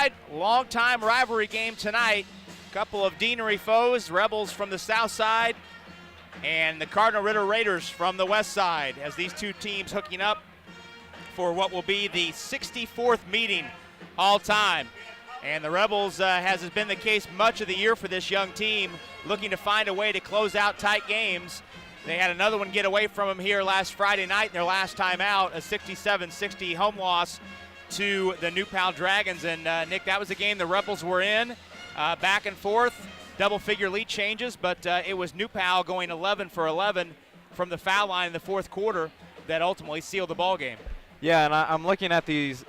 side, long-time rivalry game tonight. Couple of deanery foes, Rebels from the south side and the Cardinal Ritter Raiders from the west side, as these two teams hooking up for what will be the 64th meeting all time. And the Rebels, as has been the case much of the year for this young team, looking to find a way to close out tight games. They had another one get away from them here last Friday night in their last time out, a 67-60 home loss to the New Pal Dragons. And Nick, that was a game the Rebels were in, back and forth, double-figure lead changes, but it was New Pal going 11 for 11 from the foul line in the fourth quarter that ultimately sealed the ball game. Yeah, and I'm looking at this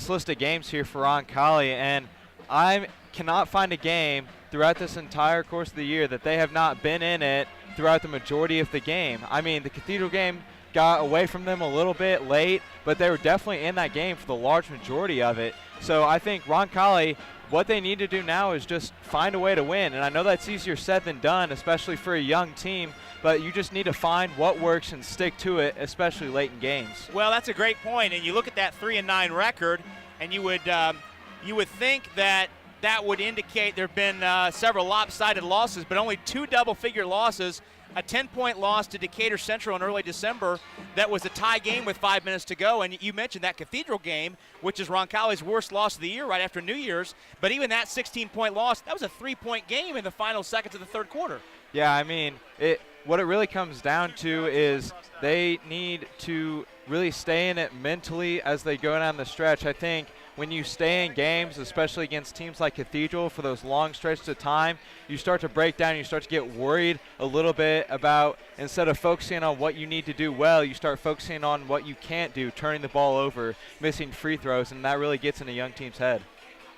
list of games here for Roncalli, and I cannot find a game throughout this entire course of the year that they have not been in it throughout the majority of the game. I mean, the Cathedral game got away from them a little bit late, but they were definitely in that game for the large majority of it. So I think Roncalli, what they need to do now is just find a way to win. And I know that's easier said than done, especially for a young team, but you just need to find what works and stick to it, especially late in games. Well, that's a great point. And you look at that 3-9 record, and you would think that would indicate there have been several lopsided losses, but only 2 double-figure losses, a 10-point loss to Decatur Central in early December that was a tie game with 5 minutes to go. And you mentioned that Cathedral game, which is Roncalli's worst loss of the year right after New Year's, but even that 16-point loss, that was a 3-point game in the final seconds of the third quarter. Yeah, I mean, what it really comes down to is they need to really stay in it mentally as they go down the stretch. I think when you stay in games, especially against teams like Cathedral for those long stretches of time, you start to break down, you start to get worried a little bit about, instead of focusing on what you need to do well, you start focusing on what you can't do, turning the ball over, missing free throws, and that really gets in a young team's head.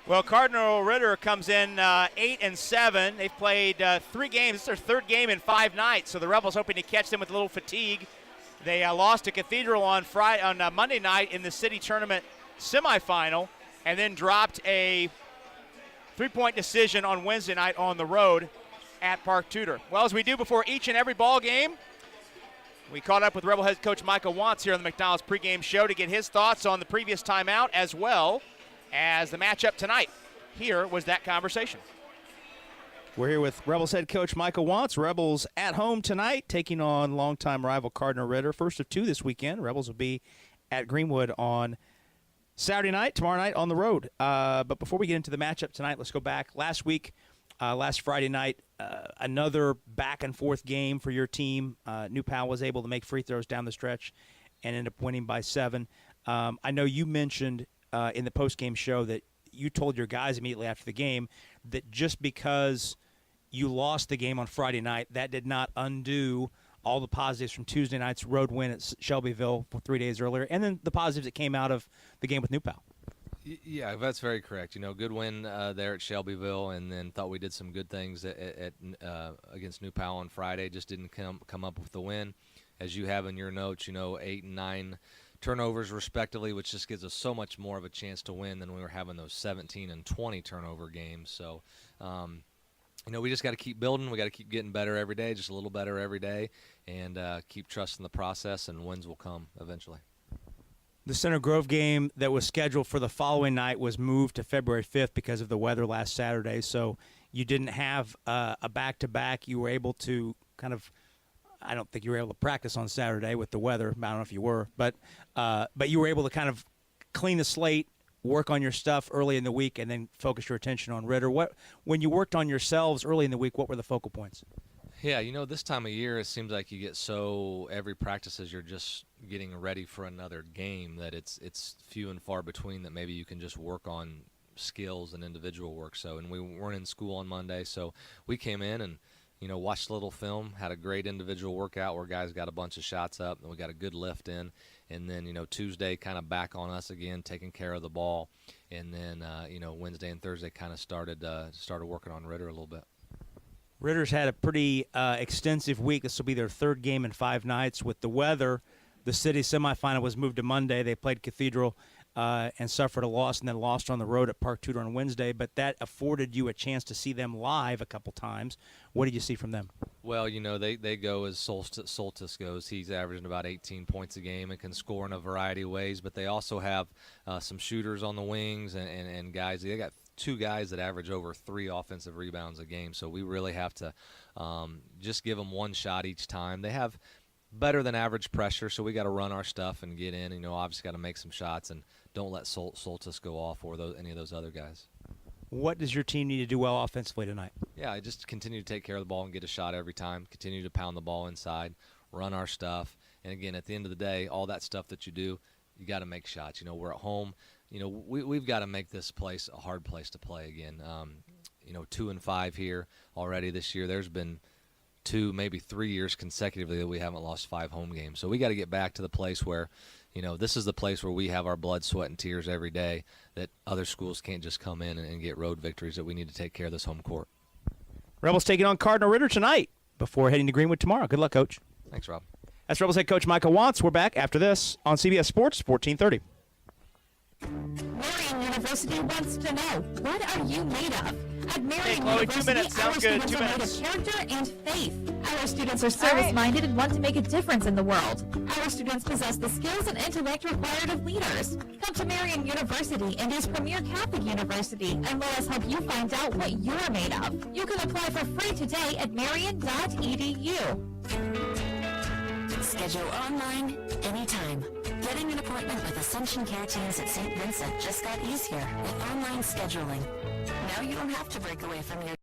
Well, Cardinal Ritter comes in 8-7. They've played 3 games. This is their third game in 5 nights, so the Rebels hoping to catch them with a little fatigue. They lost to Cathedral on Monday night in the city tournament semifinal, and then dropped a 3-point decision on Wednesday night on the road at Park Tudor. Well, as we do before each and every ball game, we caught up with Rebel head coach Michael Wantz here on the McDonald's pregame show to get his thoughts on the previous timeout as well as the matchup tonight. Here was that conversation. We're here with Rebels head coach Michael Wantz. Rebels at home tonight, taking on longtime rival Cardinal Ritter. First of 2 this weekend. Rebels will be at Greenwood on Saturday night, tomorrow night on the road. But before we get into the matchup tonight, let's go back. Last week, last Friday night, another back-and-forth game for your team. New Pal was able to make free throws down the stretch and ended up winning by 7. I know you mentioned in the post-game show that you told your guys immediately after the game that just because you lost the game on Friday night, that did not undo all the positives from Tuesday night's road win at Shelbyville 3 days earlier, and then the positives that came out of the game with New Pal. Yeah, that's very correct. Good win there at Shelbyville, and then thought we did some good things at against New Pal on Friday. Just didn't come up with the win. As you have in your notes, 8 and 9 turnovers respectively, which just gives us so much more of a chance to win than we were having those 17 and 20 turnover games. So, we just got to keep building. We got to keep getting better every day, just a little better every day, and keep trusting the process, and wins will come eventually. The Center Grove game that was scheduled for the following night was moved to February 5th because of the weather last Saturday, so you didn't have a back-to-back. You were able to I don't think you were able to practice on Saturday with the weather. I don't know if you were, but you were able to kind of clean the slate, work on your stuff early in the week, and then focus your attention on Ritter. When you worked on yourselves early in the week, what were the focal points? Yeah, this time of year, it seems like you get every practice as you're just getting ready for another game that it's few and far between that maybe you can just work on skills and individual work. So, and we weren't in school on Monday, so we came in and watched a little film, had a great individual workout where guys got a bunch of shots up, and we got a good lift in. And then, Tuesday kind of back on us again, taking care of the ball. And then, Wednesday and Thursday kind of started working on Ritter a little bit. Ritter's had a pretty extensive week. This will be their third game in 5 nights. With the weather, the city semifinal was moved to Monday. They played Cathedral and suffered a loss, and then lost on the road at Park Tudor on Wednesday. But that afforded you a chance to see them live a couple times. What did you see from them? Well, they go as Soltis goes. He's averaging about 18 points a game and can score in a variety of ways. But they also have some shooters on the wings and guys. They got two guys that average over 3 offensive rebounds a game. So we really have to just give them one shot each time. They have better than average pressure, so we got to run our stuff and get in. Obviously got to make some shots and don't let Soltis go off or any of those other guys. What does your team need to do well offensively tonight? Yeah, I just continue to take care of the ball and get a shot every time. Continue to pound the ball inside, run our stuff. And again, at the end of the day, all that stuff that you do, you got to make shots. We're at home. We've got to make this place a hard place to play again. 2-5 here already this year. There's been 2, maybe 3 years consecutively that we haven't lost 5 home games. So we got to get back to the place where, this is the place where we have our blood, sweat, and tears every day, that other schools can't just come in and get road victories, that we need to take care of this home court. Rebels taking on Cardinal Ritter tonight before heading to Greenwood tomorrow. Good luck, Coach. Thanks, Rob. That's Rebels head coach Micah Wantz. We're back after this on CBS Sports 1430. Marian University wants to know, what are you made of? At Marian Chloe, University, 2 minutes. Sounds our good. students 2 are made minutes. of character and faith. Our students are service-minded and want to make a difference in the world. Our students possess the skills and intellect required of leaders. Come to Marian University, India's premier Catholic university, and let us help you find out what you're made of. You can apply for free today at marian.edu. Schedule online, anytime. Getting an appointment with Ascension Care Teams at St. Vincent just got easier with online scheduling. Now you don't have to break away from your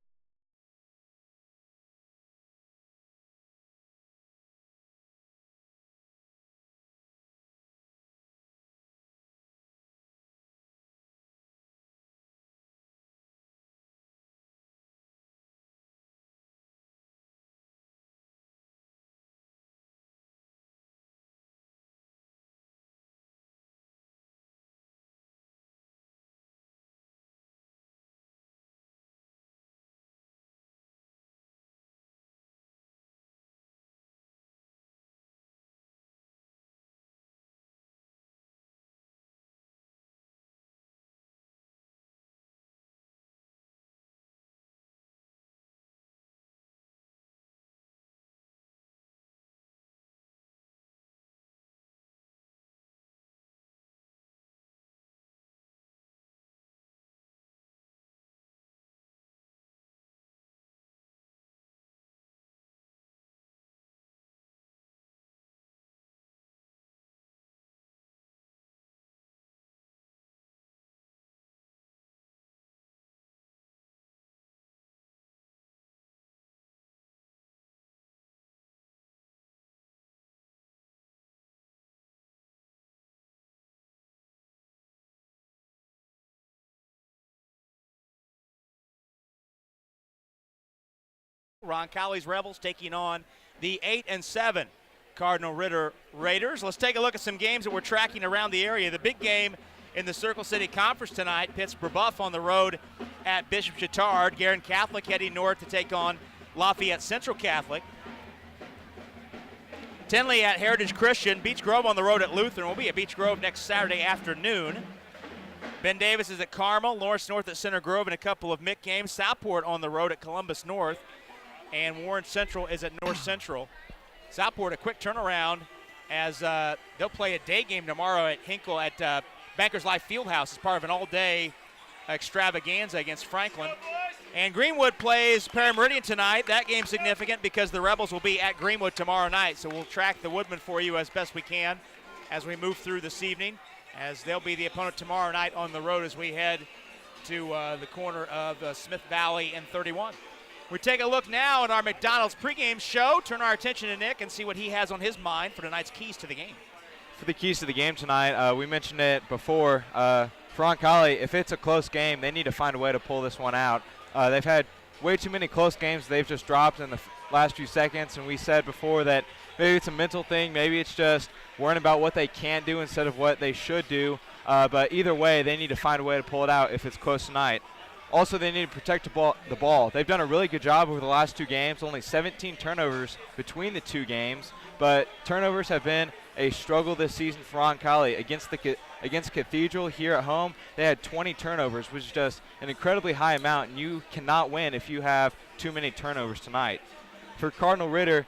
Roncalli's Rebels taking on the 8-7 Cardinal Ritter Raiders. Let's take a look at some games that we're tracking around the area. The big game in the Circle City Conference tonight pits Brebeuf on the road at Bishop Chatard. Guerin Catholic heading north to take on Lafayette Central Catholic. Tinley at Heritage Christian. Beech Grove on the road at Lutheran. We'll be at Beech Grove next Saturday afternoon. Ben Davis is at Carmel. Lawrence North at Center Grove in a couple of MIC games. Southport on the road at Columbus North. And Warren Central is at North Central. Southport, a quick turnaround as they'll play a day game tomorrow at Hinkle at Bankers Life Fieldhouse as part of an all-day extravaganza against Franklin. And Greenwood plays Parameridian tonight. That game's significant because the Rebels will be at Greenwood tomorrow night. So we'll track the Woodmen for you as best we can as we move through this evening, as they'll be the opponent tomorrow night on the road as we head to the corner of Smith Valley and 31. We take a look now at our McDonald's pregame show. Turn our attention to Nick and see what he has on his mind for tonight's keys to the game. For the keys to the game tonight, we mentioned it before. For Roncalli, if it's a close game, they need to find a way to pull this one out. They've had way too many close games they've just dropped in the last few seconds, and we said before that maybe it's a mental thing, maybe it's just worrying about what they can't do instead of what they should do. But either way, they need to find a way to pull it out if it's close tonight. Also, they need to protect the ball. They've done a really good job over the last 2 games, only 17 turnovers between the 2 games, but turnovers have been a struggle this season for Roncalli. Against Cathedral here at home, they had 20 turnovers, which is just an incredibly high amount, and you cannot win if you have too many turnovers tonight. For Cardinal Ritter,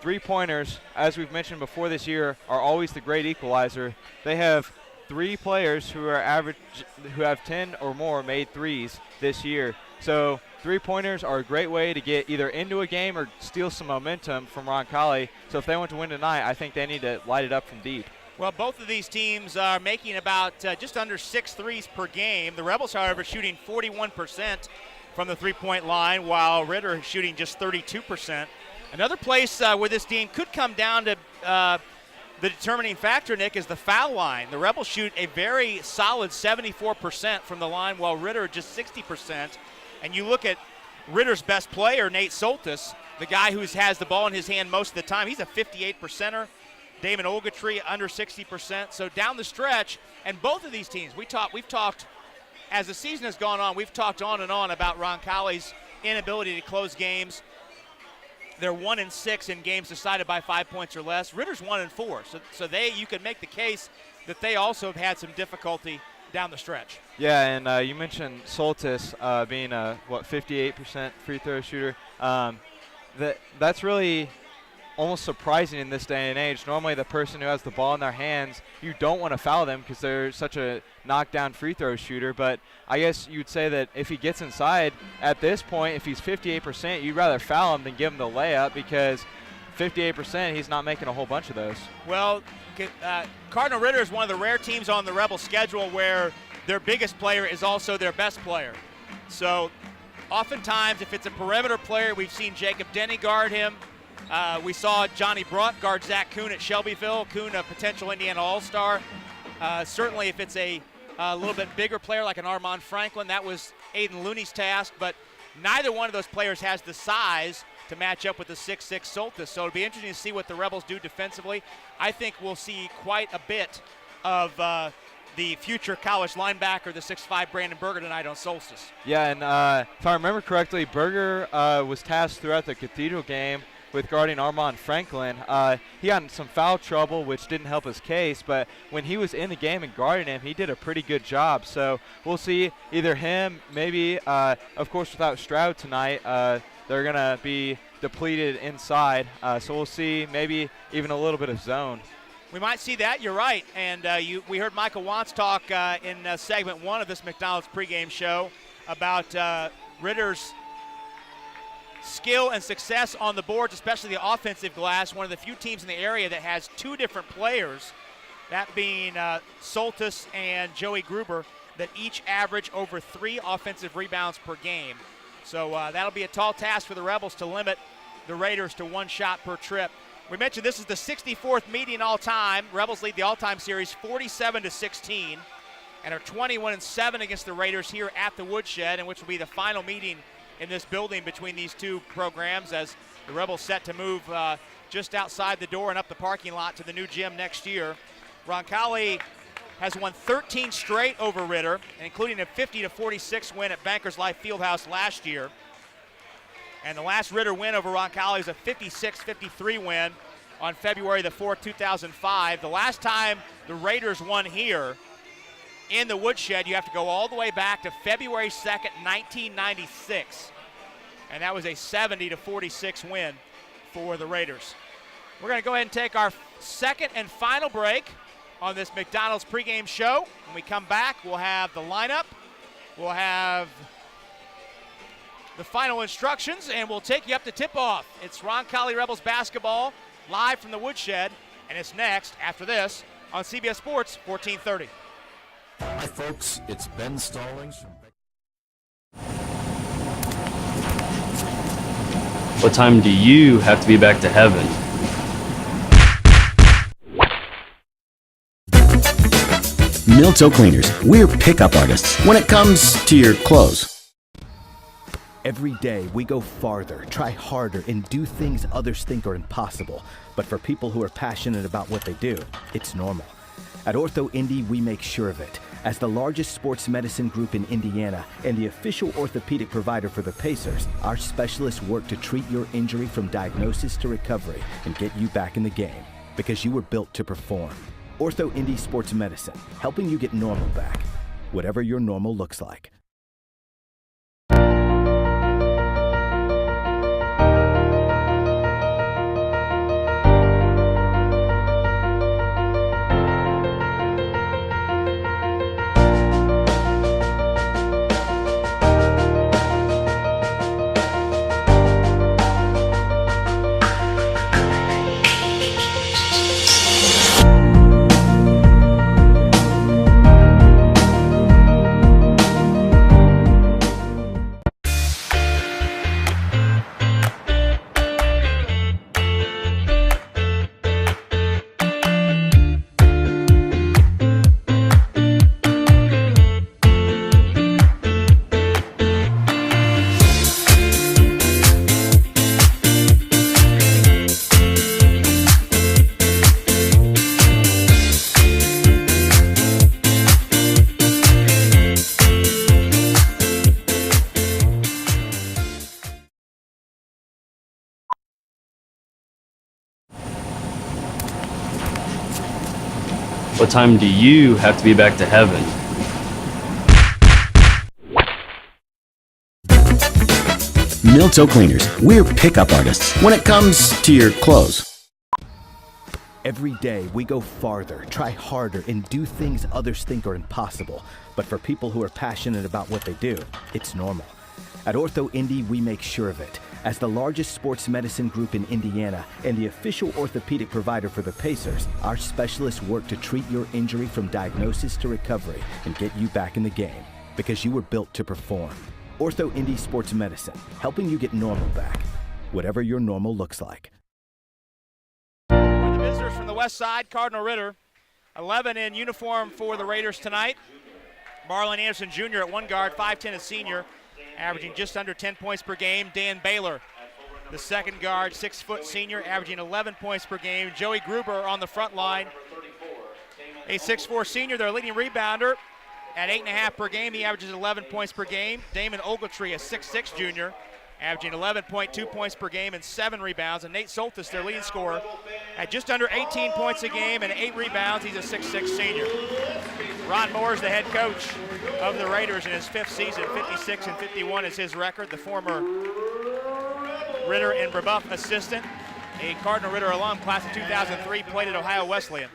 3-pointers, as we've mentioned before this year, are always the great equalizer. They have 3 players who have 10 or more made threes this year. So 3-pointers are a great way to get either into a game or steal some momentum from Roncalli. So if they want to win tonight, I think they need to light it up from deep. Well, both of these teams are making about just under 6 threes per game. The Rebels, however, shooting 41% from the three-point line, while Ritter is shooting just 32%. Another place where this team could come down to the determining factor, Nick, is the foul line. The Rebels shoot a very solid 74% from the line, while Ritter just 60%. And you look at Ritter's best player, Nate Soltis, the guy who has the ball in his hand most of the time. He's a 58%er. Damon Ogletree under 60%. So down the stretch, and both of these teams, we've talked, as the season has gone on, we've talked on and on about Roncalli's inability to close games. They're 1-6 in games decided by 5 points or less. Ritter's 1-4. So you could make the case that they also have had some difficulty down the stretch. Yeah, and you mentioned Soltis being a 58% free throw shooter. That's really almost surprising in this day and age. Normally the person who has the ball in their hands, you don't want to foul them because they're such a knockdown free throw shooter. But I guess you'd say that if he gets inside at this point, if he's 58%, you'd rather foul him than give him the layup, because 58%, he's not making a whole bunch of those. Well, Cardinal Ritter is one of the rare teams on the Rebel schedule where their biggest player is also their best player. So oftentimes, if it's a perimeter player, we've seen Jacob Denny guard him. We saw Johnny Brunt guard Zach Kuhn at Shelbyville. Kuhn, a potential Indiana All-Star. Certainly if it's a little bit bigger player like an Armand Franklin, that was Aiden Looney's task, but neither one of those players has the size to match up with the 6'6 Soltis. So it'll be interesting to see what the Rebels do defensively. I think we'll see quite a bit of the future college linebacker, the 6'5 Brandon Berger, tonight on Solstice. Yeah, and if I remember correctly, Berger was tasked throughout the Cathedral game with guarding Armand Franklin. He got in some foul trouble, which didn't help his case, but when he was in the game and guarding him, he did a pretty good job. So we'll see either him, maybe, of course, without Stroud tonight, they're going to be depleted inside. So we'll see maybe even a little bit of zone. We might see that. You're right. And we heard Michael Wantz talk in segment 1 of this McDonald's pregame show about Ritter's skill and success on the boards, especially the offensive glass. One of the few teams in the area that has 2 different players, that being Soltis and Joey Gruber, that each average over 3 offensive rebounds per game. So that'll be a tall task for the Rebels to limit the Raiders to 1 shot per trip. We mentioned this is the 64th meeting all-time. Rebels lead the all-time series 47-16 and are 21-7 against the Raiders here at the Woodshed, and which will be the final meeting in this building between these 2 programs, as the Rebels set to move just outside the door and up the parking lot to the new gym next year. Roncalli has won 13 straight over Ritter, including a 50-46 win at Bankers Life Fieldhouse last year. And the last Ritter win over Roncalli was a 56-53 win on February the 4th, 2005. The last time the Raiders won here in the Woodshed, you have to go all the way back to February 2nd, 1996. And that was a 70-46 win for the Raiders. We're going to go ahead and take our second and final break on this McDonald's pregame show. When we come back, we'll have the lineup, we'll have the final instructions, and we'll take you up to tip-off. It's Roncalli Rebels basketball live from the Woodshed, and it's next after this on CBS Sports 1430. Hi, folks. It's Ben Stallings from... What time do you have to be back to heaven? Milto Cleaners, we're pickup artists when it comes to your clothes. Every day we go farther, try harder, and do things others think are impossible. But for people who are passionate about what they do, it's normal. At Ortho Indy, we make sure of it. As the largest sports medicine group in Indiana and the official orthopedic provider for the Pacers, our specialists work to treat your injury from diagnosis to recovery and get you back in the game, because you were built to perform. Ortho Indy Sports Medicine, helping you get normal back, whatever your normal looks like. What time do you have to be back to heaven? Milto Cleaners, we're pickup artists when it comes to your clothes. Every day we go farther, try harder, and do things others think are impossible. But for people who are passionate about what they do, it's normal. At Ortho Indy, we make sure of it. As the largest sports medicine group in Indiana and the official orthopedic provider for the Pacers, our specialists work to treat your injury from diagnosis to recovery and get you back in the game, because you were built to perform. Ortho Indy Sports Medicine, helping you get normal back, whatever your normal looks like. The visitors from the west side, Cardinal Ritter, 11 in uniform for the Raiders tonight. Marlon Anderson Jr. at one guard, 5'10", a senior, averaging just under 10 points per game. Dan Baylor, the second guard, 6-foot senior, averaging 11 points per game. Joey Gruber on the front line, a 6'4" senior, their leading rebounder at 8.5 per game. He averages 11 points per game. Damon Ogletree, a 6'6" junior, averaging 11.2 points per game and 7 rebounds. And Nate Soltis, their leading scorer, at just under 18 points a game and 8 rebounds. He's a 6'6" senior. Ron Moore is the head coach of the Raiders in his 5th season. 56-51 is his record. The former Ritter and Brebeuf assistant, a Cardinal Ritter alum, class of 2003, played at Ohio Wesleyan.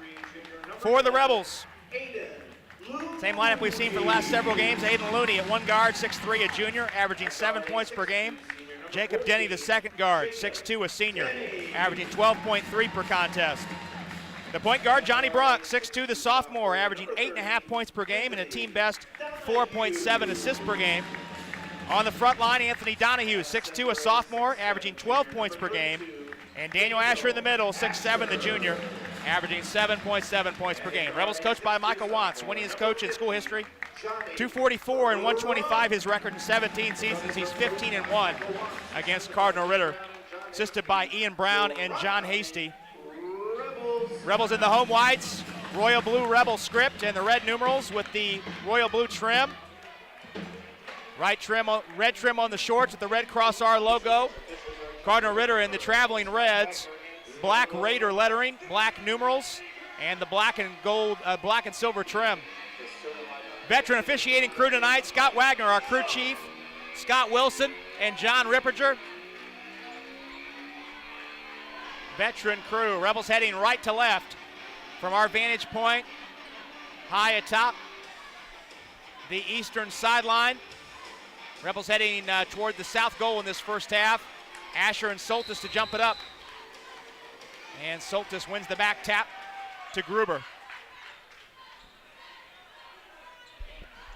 For the Rebels, same lineup we've seen for the last several games. Aiden Looney at one guard, 6'3", a junior, averaging 7 points per game. Jacob Denny, the second guard, 6'2", a senior, averaging 12.3 per contest. The point guard, Johnny Brock, 6'2", the sophomore, averaging 8.5 points per game and a team best 4.7 assists per game. On the front line, Anthony Donahue, 6'2", a sophomore, averaging 12 points per game. And Daniel Asher in the middle, 6'7", the junior, averaging 7.7 points per game. Rebels coached by Michael Wantz, winningest coach in school history. 244 and 125 his record in 17 seasons. He's 15-1 against Cardinal Ritter. Assisted by Ian Brown and John Hasty. Rebels in the home whites, royal blue Rebel script and the red numerals with the royal blue trim. Red trim on the shorts with the red cross R logo. Cardinal Ritter in the traveling reds, black Raider lettering, black numerals, and the black and silver trim. Veteran officiating crew tonight, Scott Wagner, our crew chief, Scott Wilson, and John Ripperger. Veteran crew, Rebels heading right to left from our vantage point, high atop the eastern sideline. Rebels heading toward the south goal in this first half. Asher and Soltis to jump it up. And Soltis wins the back tap to Gruber.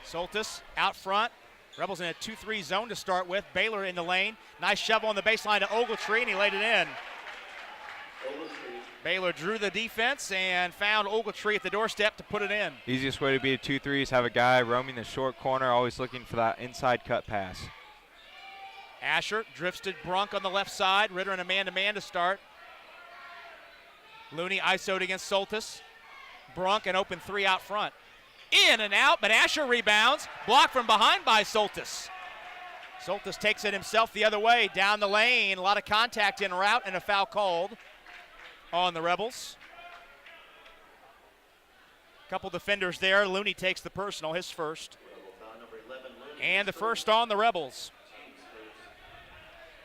Soltis out front. Rebels in a 2-3 zone to start with. Baylor in the lane. Nice shovel on the baseline to Ogletree, and he laid it in. Baylor drew the defense and found Ogletree at the doorstep to put it in. Easiest way to beat a 2-3 is have a guy roaming the short corner, always looking for that inside cut pass. Asher drifts to Brunk on the left side. Ritter in a man-to-man to start. Looney ISO'd against Soltis. Brunk an open 3 out front. In and out, but Asher rebounds. Blocked from behind by Soltis. Soltis takes it himself the other way, down the lane. A lot of contact in route and a foul called on the Rebels. Couple defenders there. Looney takes the personal, his first. And the first on the Rebels.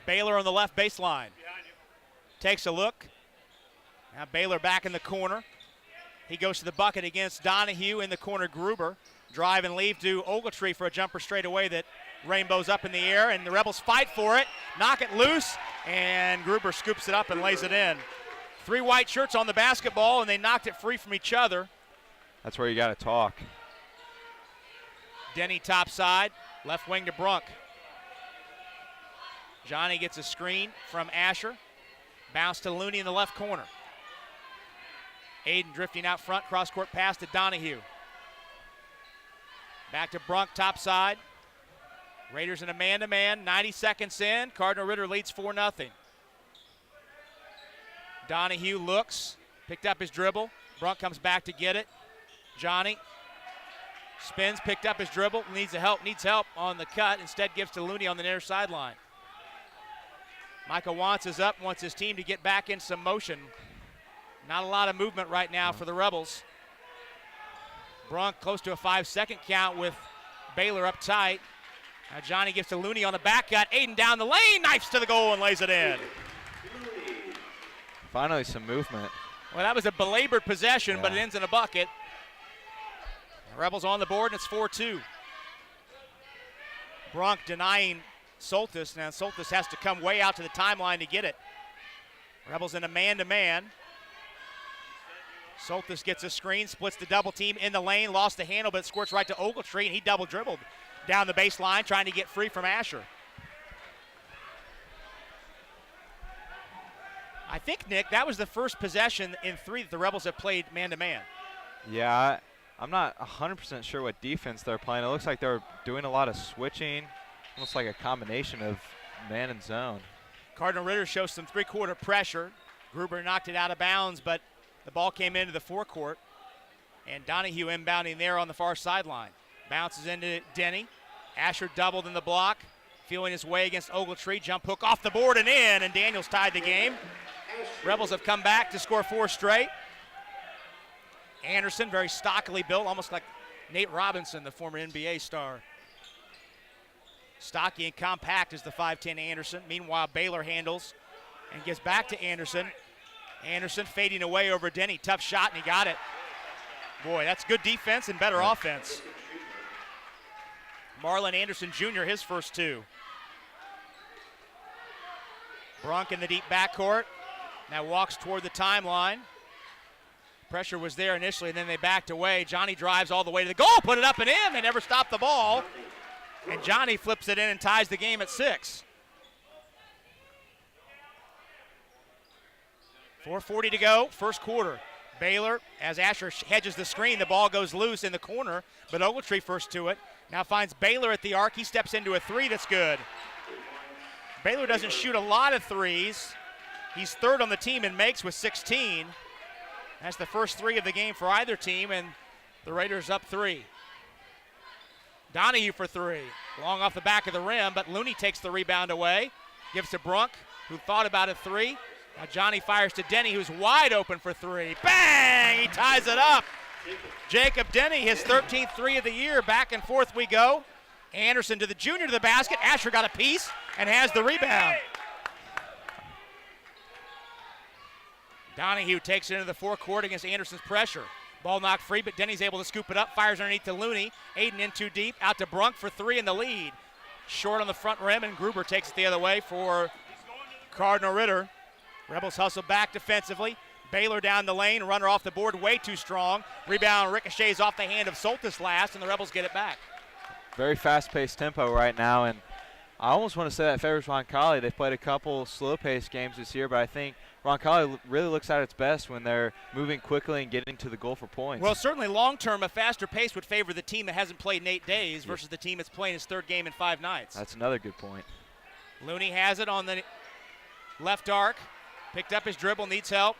Baylor on the left baseline. Takes a look. Now Baylor back in the corner. He goes to the bucket against Donahue in the corner. Gruber drive and leave to Ogletree for a jumper straight away that rainbows up in the air, and the Rebels fight for it, knock it loose, and Gruber scoops it up and lays it in. 3 white shirts on the basketball, and they knocked it free from each other. That's where you got to talk. Denny top side, left wing to Brunk. Johnny gets a screen from Asher. Bounce to Looney in the left corner. Aiden drifting out front, cross-court pass to Donahue. Back to Brunk, top side. Raiders in a man-to-man, 90 seconds in. Cardinal Ritter leads 4-0. Donahue looks, picked up his dribble. Brunk comes back to get it. Johnny spins, picked up his dribble, needs help on the cut. Instead gives to Looney on the near sideline. Michael Wantz is up, wants his team to get back in some motion. Not a lot of movement right now for the Rebels. Brunk close to a 5-second count with Baylor up tight. Now Johnny gives to Looney on the back cut. Aiden down the lane, knifes to the goal and lays it in. Finally some movement. Well, that was a belabored possession, but it Yeah. ends in a bucket. Rebels on the board, and it's 4-2. Brunk denying Soltis. Now Soltis has to come way out to the timeline to get it. Rebels in a man-to-man. Soltis gets a screen, splits the double team in the lane, lost the handle, but it squirts right to Ogletree, and he double dribbled down the baseline, trying to get free from Asher. I think, Nick, that was the first possession in 3 that the Rebels have played man-to-man. Yeah, I'm not 100% sure what defense they're playing. It looks like they're doing a lot of switching, almost like a combination of man and zone. Cardinal Ritter shows some three-quarter pressure. Gruber knocked it out of bounds, but the ball came into the forecourt. And Donahue inbounding there on the far sideline. Bounces into Denny. Asher doubled in the block, feeling his way against Ogletree. Jump hook off the board and in, and Daniels tied the game. Rebels have come back to score 4 straight. Anderson, very stockily built, almost like Nate Robinson, the former NBA star. Stocky and compact is the 5'10 Anderson. Meanwhile, Baylor handles and gives back to Anderson. Anderson fading away over Denny. Tough shot, and he got it. Boy, that's good defense and better offense. Marlon Anderson Jr., his first 2. Brunk in the deep backcourt. Now walks toward the timeline. Pressure was there initially, and then they backed away. Johnny drives all the way to the goal, put it up and in. They never stopped the ball. And Johnny flips it in and ties the game at 6. 4:40 to go, first quarter. Baylor, as Asher hedges the screen, the ball goes loose in the corner, but Ogletree first to it. Now finds Baylor at the arc. He steps into a 3 that's good. Baylor doesn't shoot a lot of threes. He's 3rd on the team and makes with 16. That's the first 3 of the game for either team, and the Raiders up 3. Donahue for 3. Long off the back of the rim, but Looney takes the rebound away. Gives to Brunk, who thought about a 3. Now Johnny fires to Denny, who's wide open for 3. Bang! He ties it up. Jacob Denny, his 13th 3 of the year. Back and forth we go. Anderson to the junior to the basket. Asher got a piece and has the rebound. Donahue takes it into the forecourt against Anderson's pressure. Ball knocked free, but Denny's able to scoop it up. Fires underneath to Looney. Aiden in too deep. Out to Brunk for 3 in the lead. Short on the front rim, and Gruber takes it the other way for Cardinal Ritter. Rebels hustle back defensively. Baylor down the lane. Runner off the board, way too strong. Rebound ricochets off the hand of Soltis last, and the Rebels get it back. Very fast-paced tempo right now, and I almost want to say that favors Roncalli. They've played a couple slow-paced games this year, but I think Roncalli really looks at its best when they're moving quickly and getting to the goal for points. Well, certainly long-term, a faster pace would favor the team that hasn't played in 8 days versus the team that's playing its 3rd game in 5 nights. That's another good point. Looney has it on the left arc. Picked up his dribble, needs help.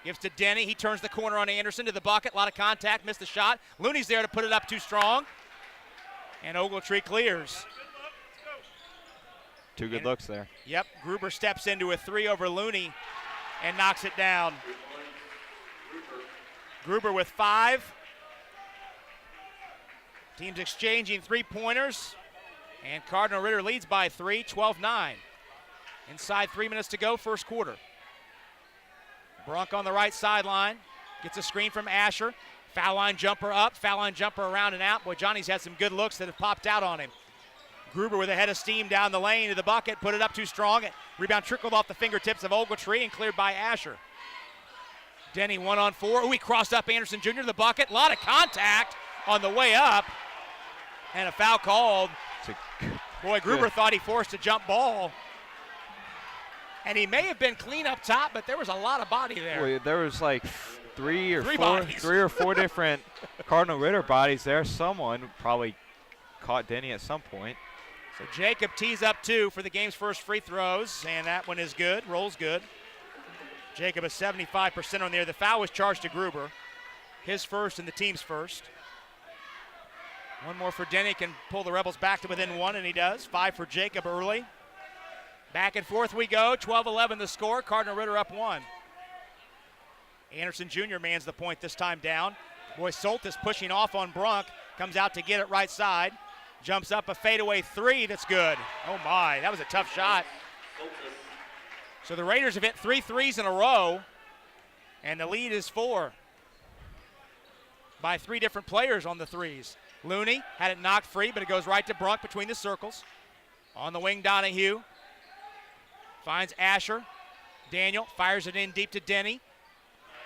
Gives to Denny. He turns the corner on Anderson to the bucket. A lot of contact, missed the shot. Looney's there to put it up too strong. And Ogletree clears. 2 good looks there. Yep, Gruber steps into a 3 over Looney and knocks it down. Gruber with 5. Teams exchanging 3-pointers. And Cardinal Ritter leads by 3, 12-9. Inside 3 minutes to go, first quarter. Brunk on the right sideline. Gets a screen from Asher. Foul line jumper up, foul line jumper around and out. Boy, Johnny's had some good looks that have popped out on him. Gruber with a head of steam down the lane to the bucket, put it up too strong. Rebound trickled off the fingertips of Ogletree and cleared by Asher. Denny 1-on-4. Ooh, he crossed up Anderson Jr. to the bucket. A lot of contact on the way up. And a foul called. Boy, Gruber thought he forced a jump ball. And he may have been clean up top, but there was a lot of body there. Boy, there was like three or four different Cardinal Ritter bodies there. Someone probably caught Denny at some point. So Jacob tees up 2 for the game's first free throws, and that one is good, rolls good. Jacob is 75% on there. The foul was charged to Gruber. His first and the team's first. One more for Denny, can pull the Rebels back to within 1, and he does. 5 for Jacob early. Back and forth we go, 12-11 the score. Cardinal Ritter up 1. Anderson Jr. mans the point this time down. Boy, Soltis pushing off on Brunk. Comes out to get it right side. Jumps up a fadeaway three that's good. Oh my, that was a tough shot. So the Raiders have hit 3 threes in a row, and the lead is 4 by 3 different players on the threes. Looney had it knocked free, but it goes right to Brunk between the circles. On the wing, Donahue finds Asher. Daniel fires it in deep to Denny.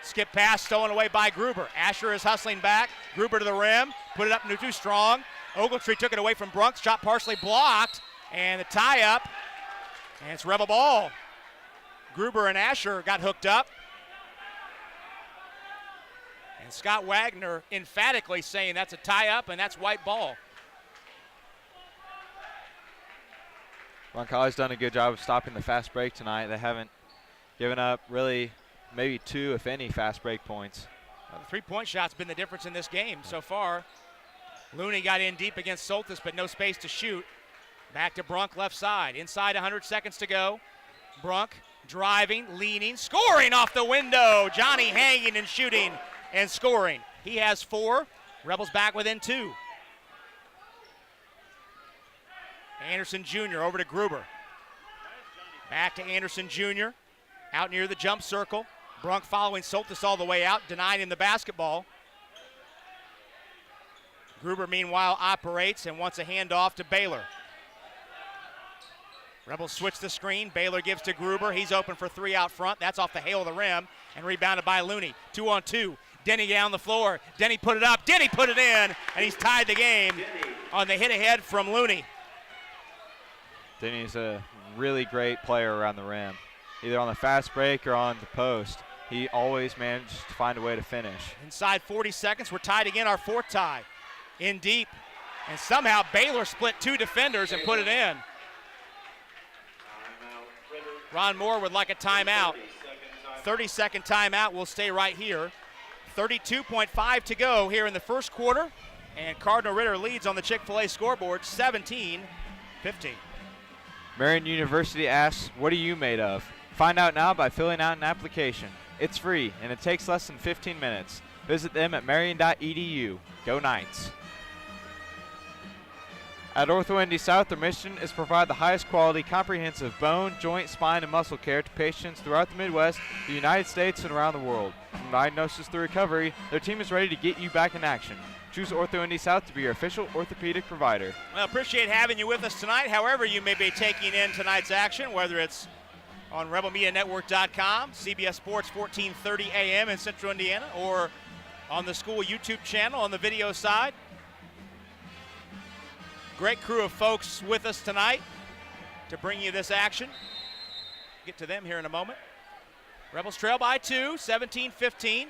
Skip pass stolen away by Gruber. Asher is hustling back. Gruber to the rim. Put it up too strong. Ogletree took it away from Brunk. Shot partially blocked. And the tie-up. And it's Rebel ball. Gruber and Asher got hooked up. And Scott Wagner emphatically saying that's a tie-up and that's white ball. Roncalli's done a good job of stopping the fast break tonight. They haven't given up really maybe 2, if any, fast break points. Well, the three-point shot's been the difference in this game so far. Looney got in deep against Soltis, but no space to shoot. Back to Brunk left side. Inside 100 seconds to go. Brunk driving, leaning, scoring off the window. Johnny hanging and shooting and scoring. He has 4. Rebels back within 2. Anderson Jr. over to Gruber. Back to Anderson Jr. Out near the jump circle. Brunk following Soltis all the way out, denying him the basketball. Gruber, meanwhile, operates and wants a handoff to Baylor. Rebels switch the screen. Baylor gives to Gruber. He's open for 3 out front. That's off the hail of the rim and rebounded by Looney. 2-on-2. Denny down the floor. Denny put it up. Denny put it in, and he's tied the game on the hit ahead from Looney. Denny's a really great player around the rim, either on the fast break or on the post. He always manages to find a way to finish. Inside 40 seconds, we're tied again, our 4th tie. In deep, and somehow Baylor split 2 defenders and put it in. Ron Moore would like a timeout. 30-second timeout. We'll stay right here. 32.5 to go here in the first quarter, and Cardinal Ritter leads on the Chick-fil-A scoreboard 17-15. Marion University asks, what are you made of? Find out now by filling out an application. It's free, and it takes less than 15 minutes. Visit them at marion.edu. Go Knights. At OrthoND South, their mission is to provide the highest quality, comprehensive bone, joint, spine, and muscle care to patients throughout the Midwest, the United States, and around the world. From diagnosis through recovery, their team is ready to get you back in action. Choose OrthoND South to be your official orthopedic provider. Well, appreciate having you with us tonight. However you may be taking in tonight's action, whether it's on RebelMediaNetwork.com, CBS Sports 1430 AM in Central Indiana, or on the school YouTube channel on the video side. Great crew of folks with us tonight to bring you this action. Get to them here in a moment. Rebels trail by 2, 17-15.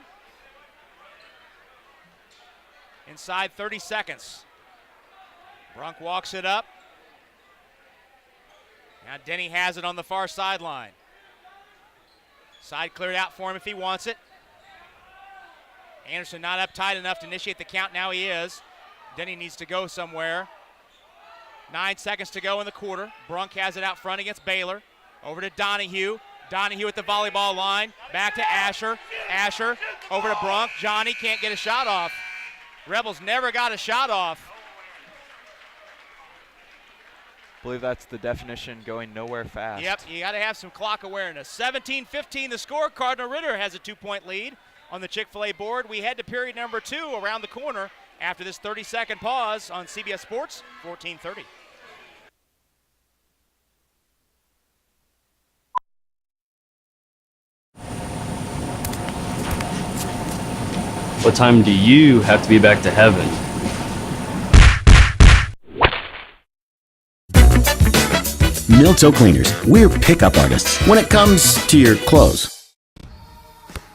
Inside 30 seconds. Brunk walks it up. Now Denny has it on the far sideline. Side cleared out for him if he wants it. Anderson not up tight enough to initiate the count. Now he is. Denny needs to go somewhere. 9 seconds to go in the quarter. Brunk has it out front against Baylor. Over to Donahue. Donahue at the volleyball line. Back to Asher. Asher over to Brunk. Johnny can't get a shot off. Rebels never got a shot off. I believe that's the definition, going nowhere fast. Yep, you got to have some clock awareness. 17-15 the score. Cardinal Ritter has a 2-point lead on the Chick-fil-A board. We head to period number 2 around the corner after this 30-second pause on CBS Sports 1430. What time do you have to be back to heaven? Milto Cleaners, we're pickup artists when it comes to your clothes.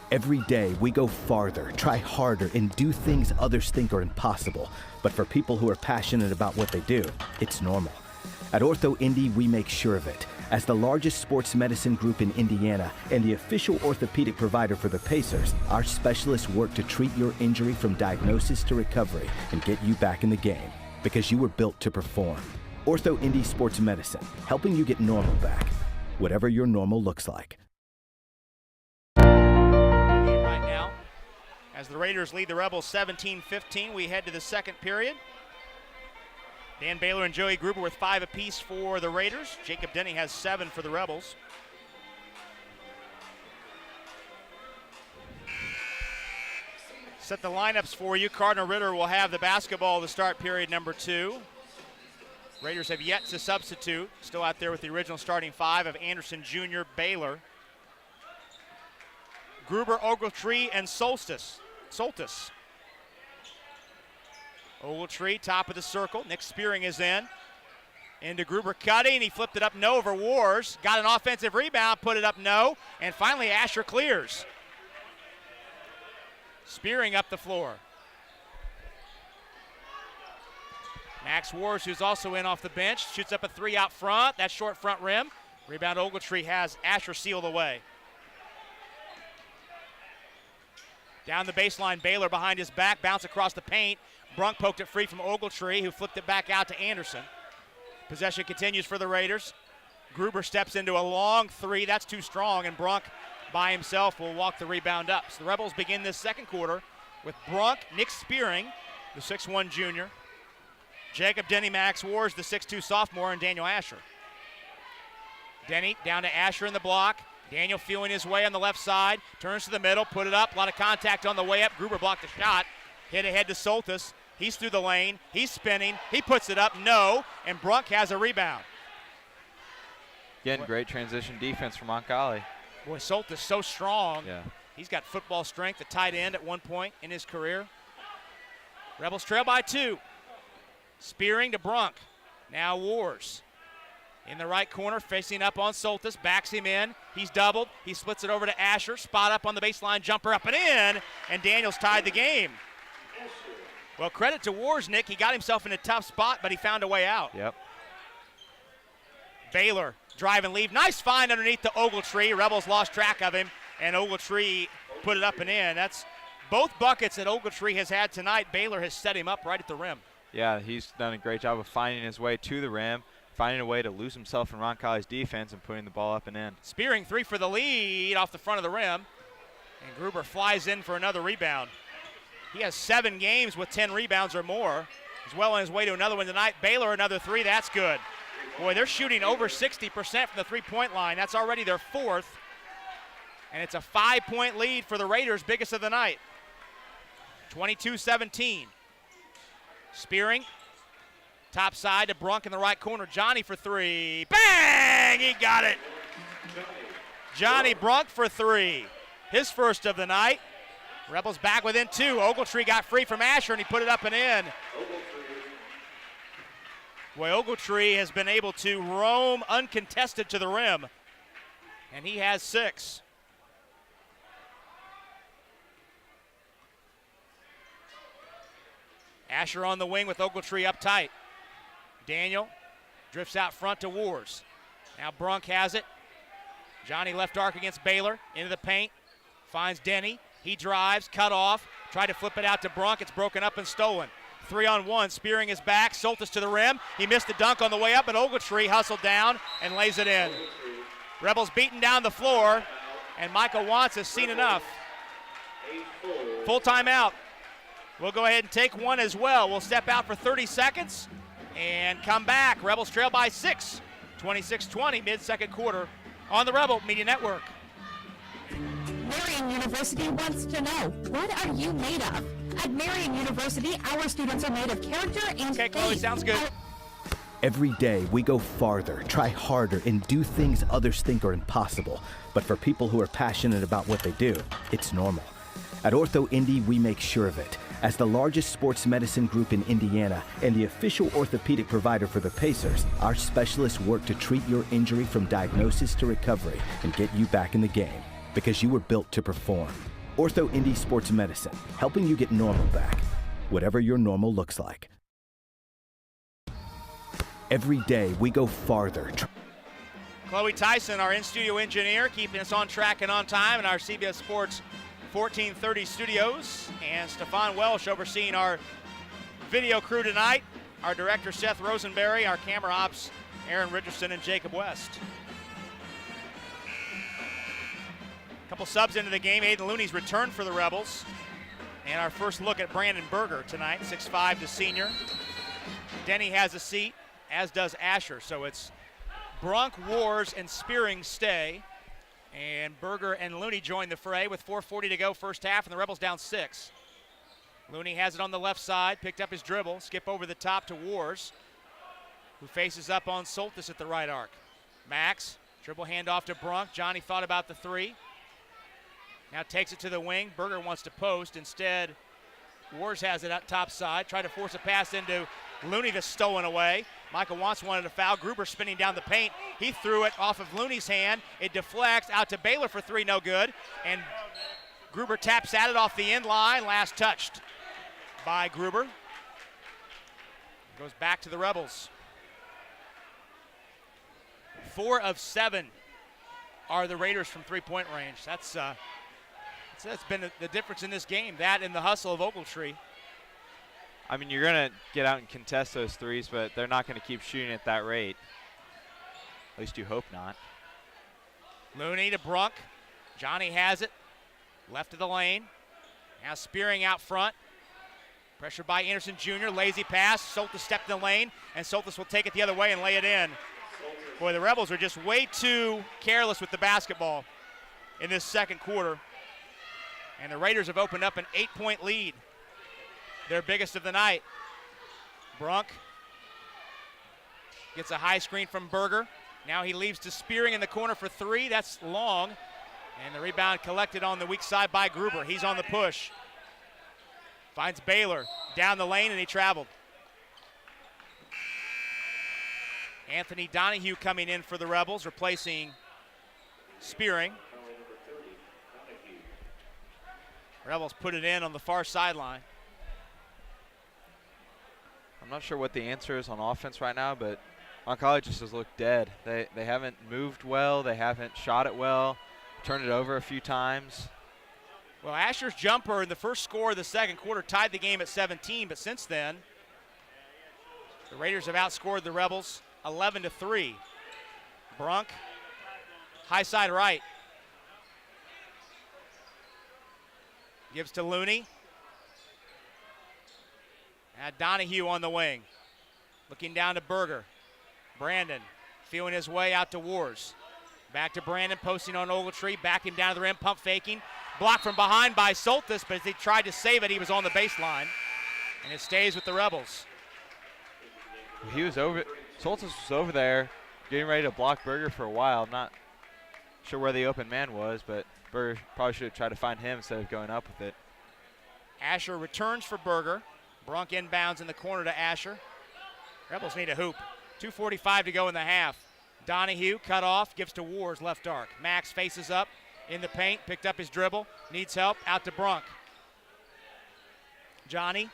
Every day we go farther, try harder, and do things others think are impossible. But for people who are passionate about what they do, it's normal. At OrthoIndy, we make sure of it. As the largest sports medicine group in Indiana and the official orthopedic provider for the Pacers, our specialists work to treat your injury from diagnosis to recovery and get you back in the game, because you were built to perform. OrthoIndy Sports Medicine, helping you get normal back, whatever your normal looks like. Right now, As the Raiders lead the Rebels 17-15, we head to the second period. Dan Baylor and Joey Gruber with 5 apiece for the Raiders. Jacob Denny has 7 for the Rebels. Set the lineups for you. Cardinal Ritter will have the basketball to start period number 2. Raiders have yet to substitute. Still out there with the original starting 5 of Anderson Jr., Baylor, Gruber, Ogletree, and Soltis. Ogletree, top of the circle. Nick Spearing is in. Into Gruber cutting. He flipped it up no over Wars. Got an offensive rebound, put it up no. And finally Asher clears. Spearing up the floor. Max Wars, who's also in off the bench, shoots up a 3 out front. That's short front rim. Rebound Ogletree has Asher sealed away. Down the baseline, Baylor behind his back, bounce across the paint. Brunk poked it free from Ogletree, who flipped it back out to Anderson. Possession continues for the Raiders. Gruber steps into a long 3. That's too strong, and Brunk by himself will walk the rebound up. So the Rebels begin this second quarter with Brunk, Nick Spearing, the 6'1 junior, Jacob Denny, Max Wars, the 6'2 sophomore, and Daniel Asher. Denny down to Asher in the block. Daniel feeling his way on the left side, turns to the middle, put it up, a lot of contact on the way up. Gruber blocked the shot, hit ahead to Soltis. He's through the lane, he's spinning, he puts it up, no, and Brunk has a rebound. Again, great transition defense from Roncalli. Boy, Soltis so strong. Yeah. He's got football strength, a tight end at one point in his career. Rebels trail by 2. Spearing to Brunk. Now Wars. In the right corner, facing up on Soltis, backs him in. He's doubled. He splits it over to Asher. Spot up on the baseline, jumper up and in, and Daniels tied the game. Well, credit to Wars, Nick. He got himself in a tough spot, but he found a way out. Yep. Baylor, drive and leave. Nice find underneath the Ogletree. Rebels lost track of him, and Ogletree put it up and in. That's both buckets that Ogletree has had tonight. Baylor has set him up right at the rim. Yeah, he's done a great job of finding his way to the rim, finding a way to lose himself in Roncalli's defense and putting the ball up and in. Spearing 3 for the lead off the front of the rim, and Gruber flies in for another rebound. He has 7 games with 10 rebounds or more. He's well on his way to another one tonight. Baylor, another 3. That's good. Boy, they're shooting over 60% from the three-point line. That's already their 4th. And it's a 5-point lead for the Raiders, biggest of the night. 22-17. Spearing, top side to Brunk in the right corner. Johnny for 3. Bang! He got it. Johnny Brunk for 3. His first of the night. Rebels back within 2. Ogletree got free from Asher, and he put it up and in. Boy, Ogletree has been able to roam uncontested to the rim, and he has 6. Asher on the wing with Ogletree up tight. Daniel drifts out front to Wars. Now Brunk has it. Johnny left arc against Baylor. Into the paint. Finds Denny. He drives, cut off. Tried to flip it out to Brunk. It's broken up and stolen. 3-on-1. Spearing his back. Soltis to the rim. He missed the dunk on the way up, but Ogletree hustled down and lays it in. Rebels beating down the floor, and Michael Watts has seen enough. Full timeout. We'll go ahead and take one as well. We'll step out for 30 seconds and come back. Rebels trail by 6, 26-20, mid-second quarter on the Rebel Media Network. Marian University wants to know, what are you made of? At Marian University, our students are made of character and Okay, Chloe, faith. sounds good. Every day we go farther, try harder, and do things others think are impossible. But for people who are passionate about what they do, it's normal. At Ortho Indy, we make sure of it. As the largest sports medicine group in Indiana and the official orthopedic provider for the Pacers, our specialists work to treat your injury from diagnosis to recovery and get you back in the game, because you were built to perform. Ortho Indy Sports Medicine, helping you get normal back, whatever your normal looks like. Every day we go farther. Chloe Tyson, our in-studio engineer, keeping us on track and on time in our CBS Sports 1430 studios, and Stefan Welsh overseeing our video crew tonight. Our director, Seth Rosenberry, our camera ops, Aaron Richardson and Jacob West. A couple subs into the game. Aiden Looney's returned for the Rebels. And our first look at Brandon Berger tonight, 6'5", the senior. Denny has a seat, as does Asher. So it's Brunk, Wars, and Spearing stay. And Berger and Looney join the fray with 4:40 to go first half, and the Rebels down 6. Looney has it on the left side, picked up his dribble, skip over the top to Wars, who faces up on Soltis at the right arc. Max, dribble handoff to Brunk. Johnny thought about the three. Now takes it to the wing. Berger wants to post. Instead, Wars has it up top side. Tried to force a pass into Looney that's stolen away. Michael Wantz wanted a foul. Gruber spinning down the paint. He threw it off of Looney's hand. It deflects out to Baylor for three, no good. And Gruber taps at it off the end line. Last touched by Gruber. Goes back to the Rebels. 4 of 7 are the Raiders from three-point range. That's been the difference in this game, that and the hustle of Ogletree. I mean, you're going to get out and contest those threes, but they're not going to keep shooting at that rate. At least you hope not. Looney to Brunk. Johnny has it. Left of the lane. Now Spearing out front. Pressure by Anderson Jr. Lazy pass. Soltis stepped in the lane, and Soltis will take it the other way and lay it in. Boy, the Rebels are just way too careless with the basketball in this second quarter. And the Raiders have opened up an 8-point lead, their biggest of the night. Brunk gets a high screen from Berger. Now he leaves to Spearing in the corner for three. That's long. And the rebound collected on the weak side by Gruber. He's on the push. Finds Baylor down the lane, and he traveled. Anthony Donahue coming in for the Rebels, replacing Spearing. Rebels put it in on the far sideline. I'm not sure what the answer is on offense right now, but Roncalli just has looked dead. They haven't moved well. They haven't shot it well. Turned it over a few times. Well, Asher's jumper in the first score of the second quarter tied the game at 17, but since then, the Raiders have outscored the Rebels 11-3. Brunk, high side right. Gives to Looney. Now Donahue on the wing. Looking down to Berger. Brandon feeling his way out to Wars. Back to Brandon, posting on Ogletree. Backing down to the rim, pump faking. Blocked from behind by Soltis, but as he tried to save it, he was on the baseline. And it stays with the Rebels. He was over. Soltis was over there getting ready to block Berger for a while. Not sure where the open man was, but Berger probably should have tried to find him instead of going up with it. Asher returns for Berger. Brunk inbounds in the corner to Asher. Rebels need a hoop. 2:45 to go in the half. Donahue cut off, gives to Wars, left arc. Max faces up in the paint, picked up his dribble, needs help, out to Brunk. Johnny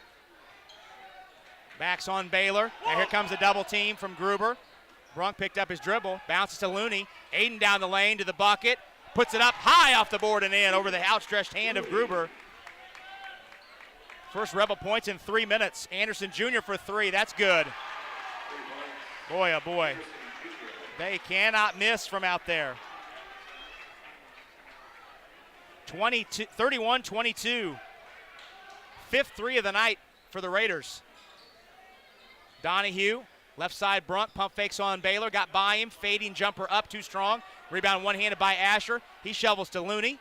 backs on Baylor. Now here comes a double team from Gruber. Brunk picked up his dribble, bounces to Looney. Aiden down the lane to the bucket, puts it up high off the board and in over the outstretched hand of Gruber. First Rebel points in 3 minutes. Anderson Jr. for three, that's good. Boy, oh boy. They cannot miss from out there. 31-22. Fifth three of the night for the Raiders. Donahue, left side Brunk, pump fakes on Baylor, got by him, fading jumper up, too strong. Rebound one-handed by Asher. He shovels to Looney.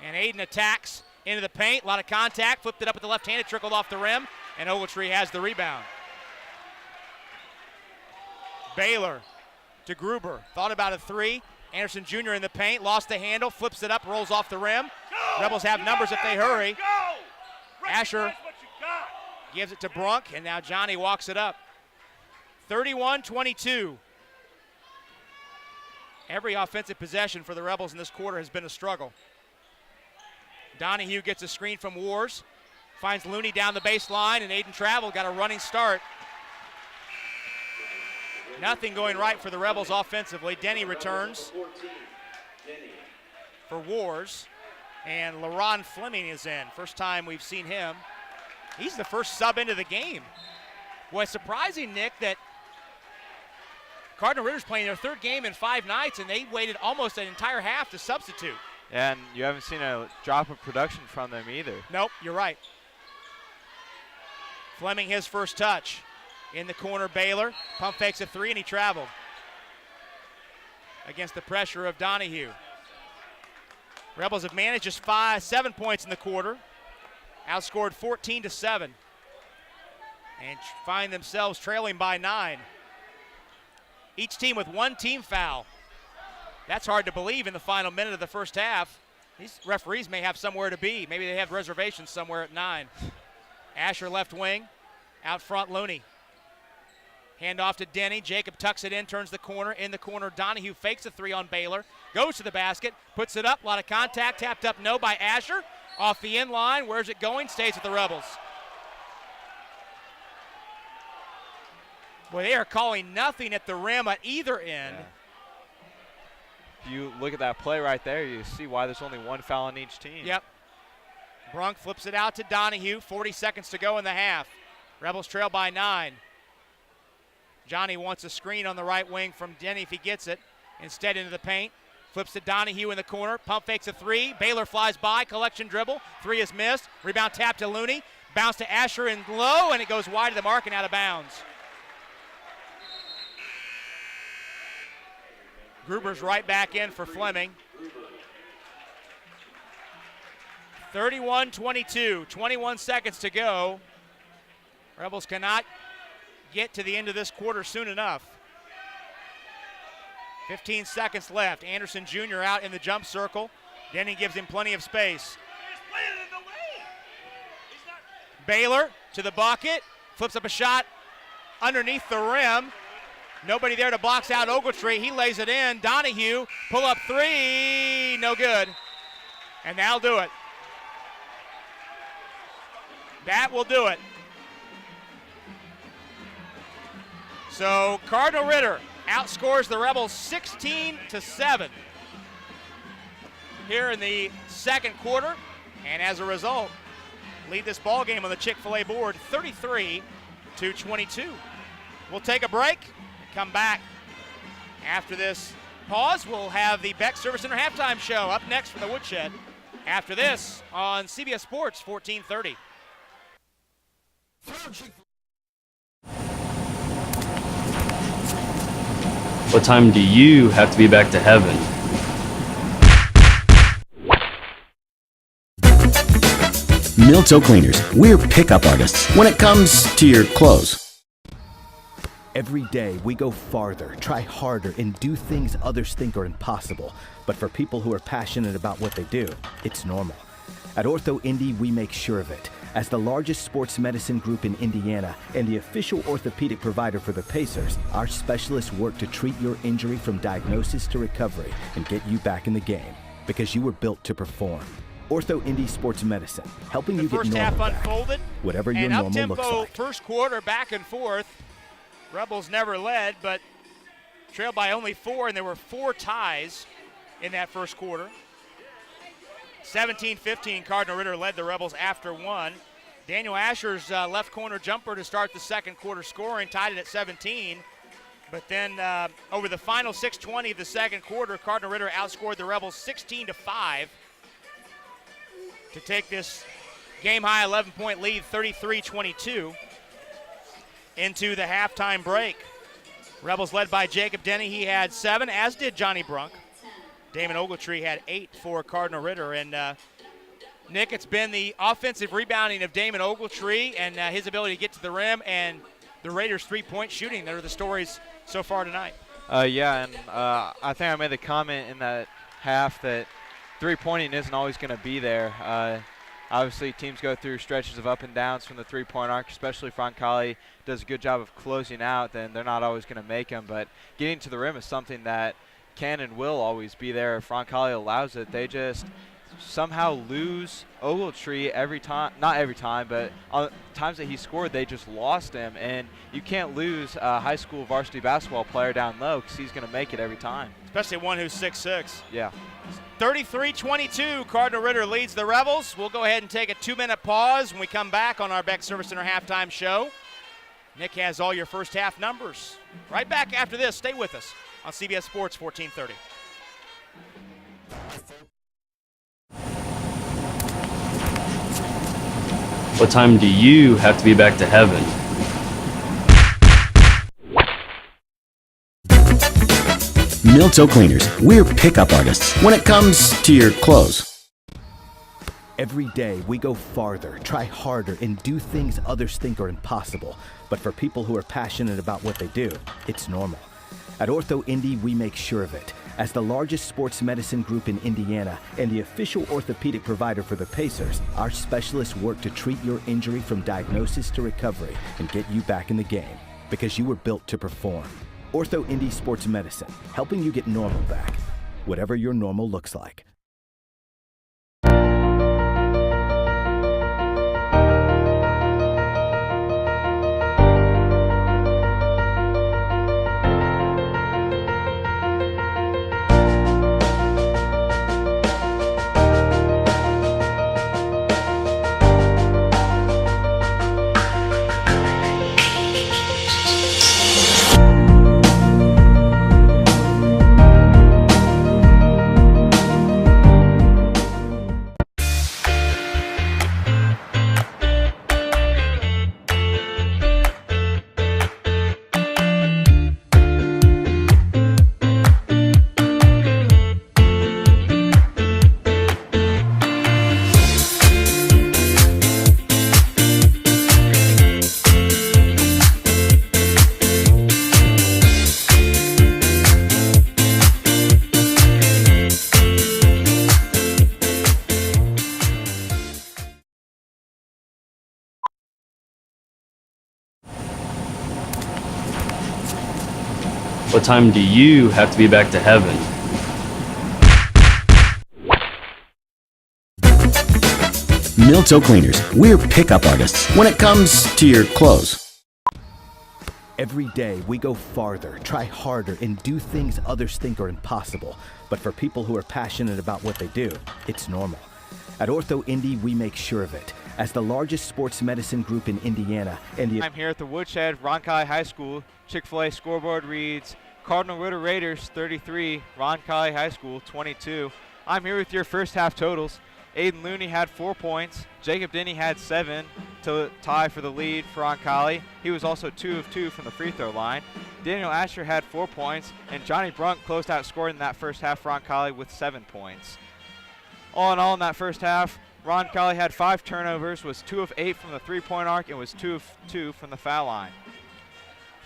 And Aiden attacks into the paint, a lot of contact, flipped it up with the left hand, it trickled off the rim, and Ogletree has the rebound. Baylor to Gruber, thought about a three. Anderson Jr. in the paint, lost the handle, flips it up, rolls off the rim. Rebels have numbers if they hurry. Asher gives it to Brunk, and now Johnny walks it up. 31-22. Every offensive possession for the Rebels in this quarter has been a struggle. Donahue gets a screen from Wars, finds Looney down the baseline, and Aiden Travel got a running start. Nothing going right for the Rebels offensively. Denny returns for Wars, and LaRon Fleming is in. First time we've seen him. He's the first sub into the game. Boy, it's surprising, Nick, that Cardinal Ritter's playing their third game in 5 nights, and they waited almost an entire half to substitute. And you haven't seen a drop of production from them either. Nope, you're right. Fleming, his first touch. In the corner, Baylor. Pump fakes a three, and he traveled against the pressure of Donahue. Rebels have managed just 7 points in the quarter. Outscored 14-7. And find themselves trailing by 9. Each team with one team foul. That's hard to believe in the final minute of the first half. These referees may have somewhere to be. Maybe they have reservations somewhere at 9. Asher left wing. Out front, Looney. Hand off to Denny. Jacob tucks it in, turns the corner. In the corner, Donahue fakes a three on Baylor. Goes to the basket, puts it up. A lot of contact. Tapped up, no, by Asher. Off the end line. Where's it going? Stays with the Rebels. Boy, they are calling nothing at the rim at either end. Yeah. If you look at that play right there, you see why there's only one foul on each team. Yep. Brunk flips it out to Donahue. 40 seconds to go in the half. Rebels trail by 9. Johnny wants a screen on the right wing from Denny if he gets it. Instead into the paint. Flips to Donahue in the corner. Pump fakes a three. Baylor flies by. Collection dribble. Three is missed. Rebound tap to Looney. Bounce to Asher and low, and it goes wide of the mark and out of bounds. Gruber's right back in for Fleming. 31-22, 21 seconds to go. Rebels cannot get to the end of this quarter soon enough. 15 seconds left. Anderson Jr. out in the jump circle. Denny gives him plenty of space. Baylor to the bucket. Flips up a shot underneath the rim. Nobody there to box out Ogletree. He lays it in. Donahue, pull up three. No good. And that'll do it. That will do it. So Cardinal Ritter outscores the Rebels 16-7 here in the second quarter, and as a result, lead this ball game on the Chick-fil-A board 33-22. We'll take a break and come back. After this pause, we'll have the Beck Service Center halftime show up next from the Woodshed. After this on CBS Sports 1430. What time do you have to be back to heaven? Milto Cleaners, we're pickup artists when it comes to your clothes. Every day we go farther, try harder, and do things others think are impossible. But for people who are passionate about what they do, it's normal. At Ortho Indy, we make sure of it. As the largest sports medicine group in Indiana and the official orthopedic provider for the Pacers, our specialists work to treat your injury from diagnosis to recovery and get you back in the game, because you were built to perform. Ortho Indy Sports Medicine, helping you get normal back. The first half unfolded, whatever your and normal looks up-tempo like. first quarter, back and forth. Rebels never led, but trailed by only 4, and there were 4 ties in that first quarter. 17-15, Cardinal Ritter led the Rebels after 1. Daniel Asher's left corner jumper to start the second quarter scoring, tied it at 17. But then over the final 6:20 of the second quarter, Cardinal Ritter outscored the Rebels 16-5 to take this game-high 11-point lead, 33-22, into the halftime break. Rebels led by Jacob Denny. He had 7, as did Johnny Brunk. Damon Ogletree had 8 for Cardinal Ritter. And, Nick, it's been the offensive rebounding of Damon Ogletree and his ability to get to the rim and the Raiders' three-point shooting that are the stories so far tonight. Yeah, and I think I made the comment in that half that three-pointing isn't always going to be there. Obviously, teams go through stretches of up and downs from the three-point arc, especially if Roncalli does a good job of closing out, then they're not always going to make them. But getting to the rim is something that can and will always be there if Roncalli allows it. They just somehow lose Ogletree every time, not every time, but on times that he scored, they just lost him. And you can't lose a high school varsity basketball player down low because he's going to make it every time. Especially one who's 6'6". Yeah. 33-22, Cardinal Ritter leads the Rebels. We'll go ahead and take a 2-minute pause when we come back on our Beck Service Center halftime show. Nick has all your first half numbers. Right back after this. Stay with us on CBS Sports 1430. What time do you have to be back to heaven? Milto Cleaners, we're pickup artists when it comes to your clothes. Every day we go farther, try harder, and do things others think are impossible. But for people who are passionate about what they do, it's normal. At Ortho Indy, we make sure of it. As the largest sports medicine group in Indiana and the official orthopedic provider for the Pacers, our specialists work to treat your injury from diagnosis to recovery and get you back in the game, because you were built to perform. Ortho Indy Sports Medicine, helping you get normal back, whatever your normal looks like. What time do you have to be back to heaven? Milto Cleaners, we're pickup artists when it comes to your clothes. Every day we go farther, try harder, and do things others think are impossible. But for people who are passionate about what they do, it's normal. At Ortho Indy, we make sure of it. As the largest sports medicine group in Indiana and the... I'm here at the Woodshed Roncalli High School. Chick-fil-A scoreboard reads Cardinal Ritter Raiders 33, Roncalli High School 22. I'm here with your first half totals. Aiden Looney had 4 points. Jacob Denny had 7 to tie for the lead for Roncalli. He was also 2 of 2 from the free throw line. Daniel Asher had 4 points, and Johnny Brunk closed out scoring in that first half for Roncalli with 7 points. All in all, in that first half, Roncalli had 5 turnovers, was 2 of 8 from the three-point arc, and was 2 of 2 from the foul line.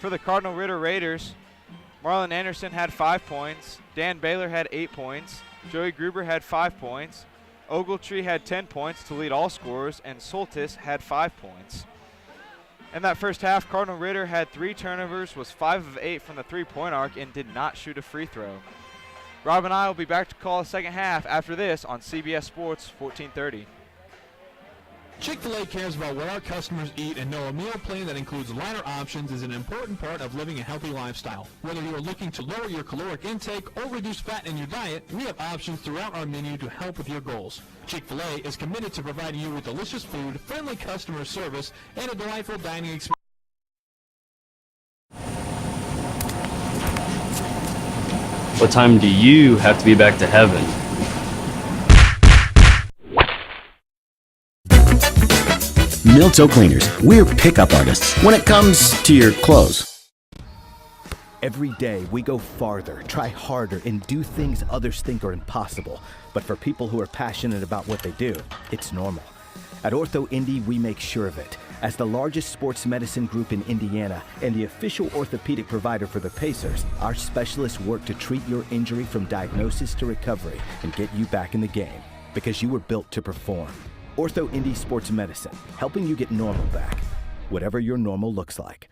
For the Cardinal Ritter Raiders, Marlon Anderson had 5 points. Dan Baylor had 8 points. Joey Gruber had 5 points. Ogletree had 10 points to lead all scorers, and Soltis had 5 points. In that first half, Cardinal Ritter had 3 turnovers, was 5 of 8 from the three-point arc, and did not shoot a free throw. Rob and I will be back to call the second half after this on CBS Sports 1430. Chick-fil-A cares about what our customers eat and know a meal plan that includes lighter options is an important part of living a healthy lifestyle. Whether you are looking to lower your caloric intake or reduce fat in your diet, we have options throughout our menu to help with your goals. Chick-fil-A is committed to providing you with delicious food, friendly customer service, and a delightful dining experience. What time do you have to be back to heaven? Milto Cleaners, we're pickup artists when it comes to your clothes. Every day we go farther, try harder, and do things others think are impossible. But for people who are passionate about what they do, it's normal. At Ortho Indy, we make sure of it. As the largest sports medicine group in Indiana and the official orthopedic provider for the Pacers, our specialists work to treat your injury from diagnosis to recovery and get you back in the game, because you were built to perform. Ortho Indy Sports Medicine, helping you get normal back, whatever your normal looks like.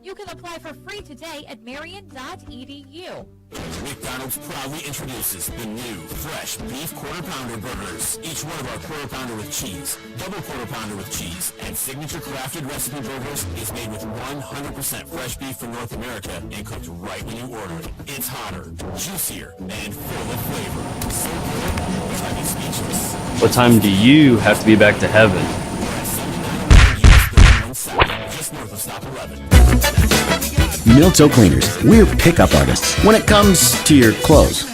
You can apply for free today at marion.edu. McDonald's proudly introduces the new fresh beef quarter pounder burgers. Each one of our quarter pounder with cheese, double quarter pounder with cheese, and signature crafted recipe burgers is made with 100% fresh beef from North America and cooked right when you order it. It's hotter, juicier, and full of flavor. So good, it's having speechless. What time do you have to be back to heaven? Just north of Stop 11. Milto Cleaners, we're pickup artists when it comes to your clothes.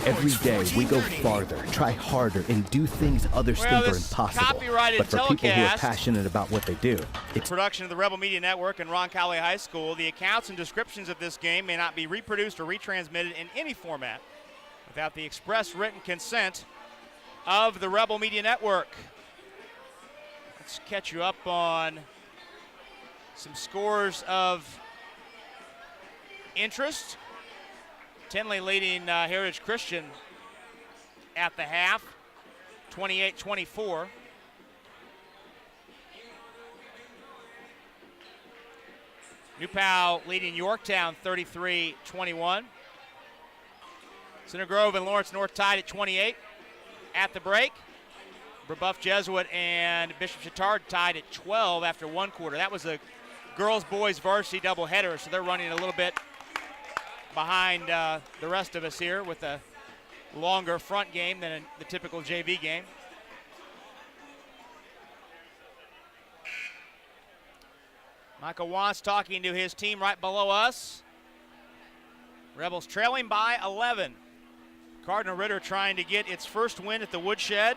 Every day we go farther, try harder, and do things others think are impossible. Copyrighted But for people who are telecast, passionate about what they do, it's production of the Rebel Media Network and Roncalli High School. The accounts and descriptions of this game may not be reproduced or retransmitted in any format without the express written consent of the Rebel Media Network. Let's catch you up on some scores of interest. Tinley leading Heritage Christian at the half, 28-24. New Pal leading Yorktown 33-21. Center Grove and Lawrence North tied at 28 at the break. Brebeuf Jesuit and Bishop Chatard tied at 12 after one quarter. That was a girls-boys varsity doubleheader, so they're running a little bit behind the rest of us here with a longer front game than the typical JV game. Michael Wants talking to his team right below us. Rebels trailing by 11. Cardinal Ritter trying to get its first win at the Woodshed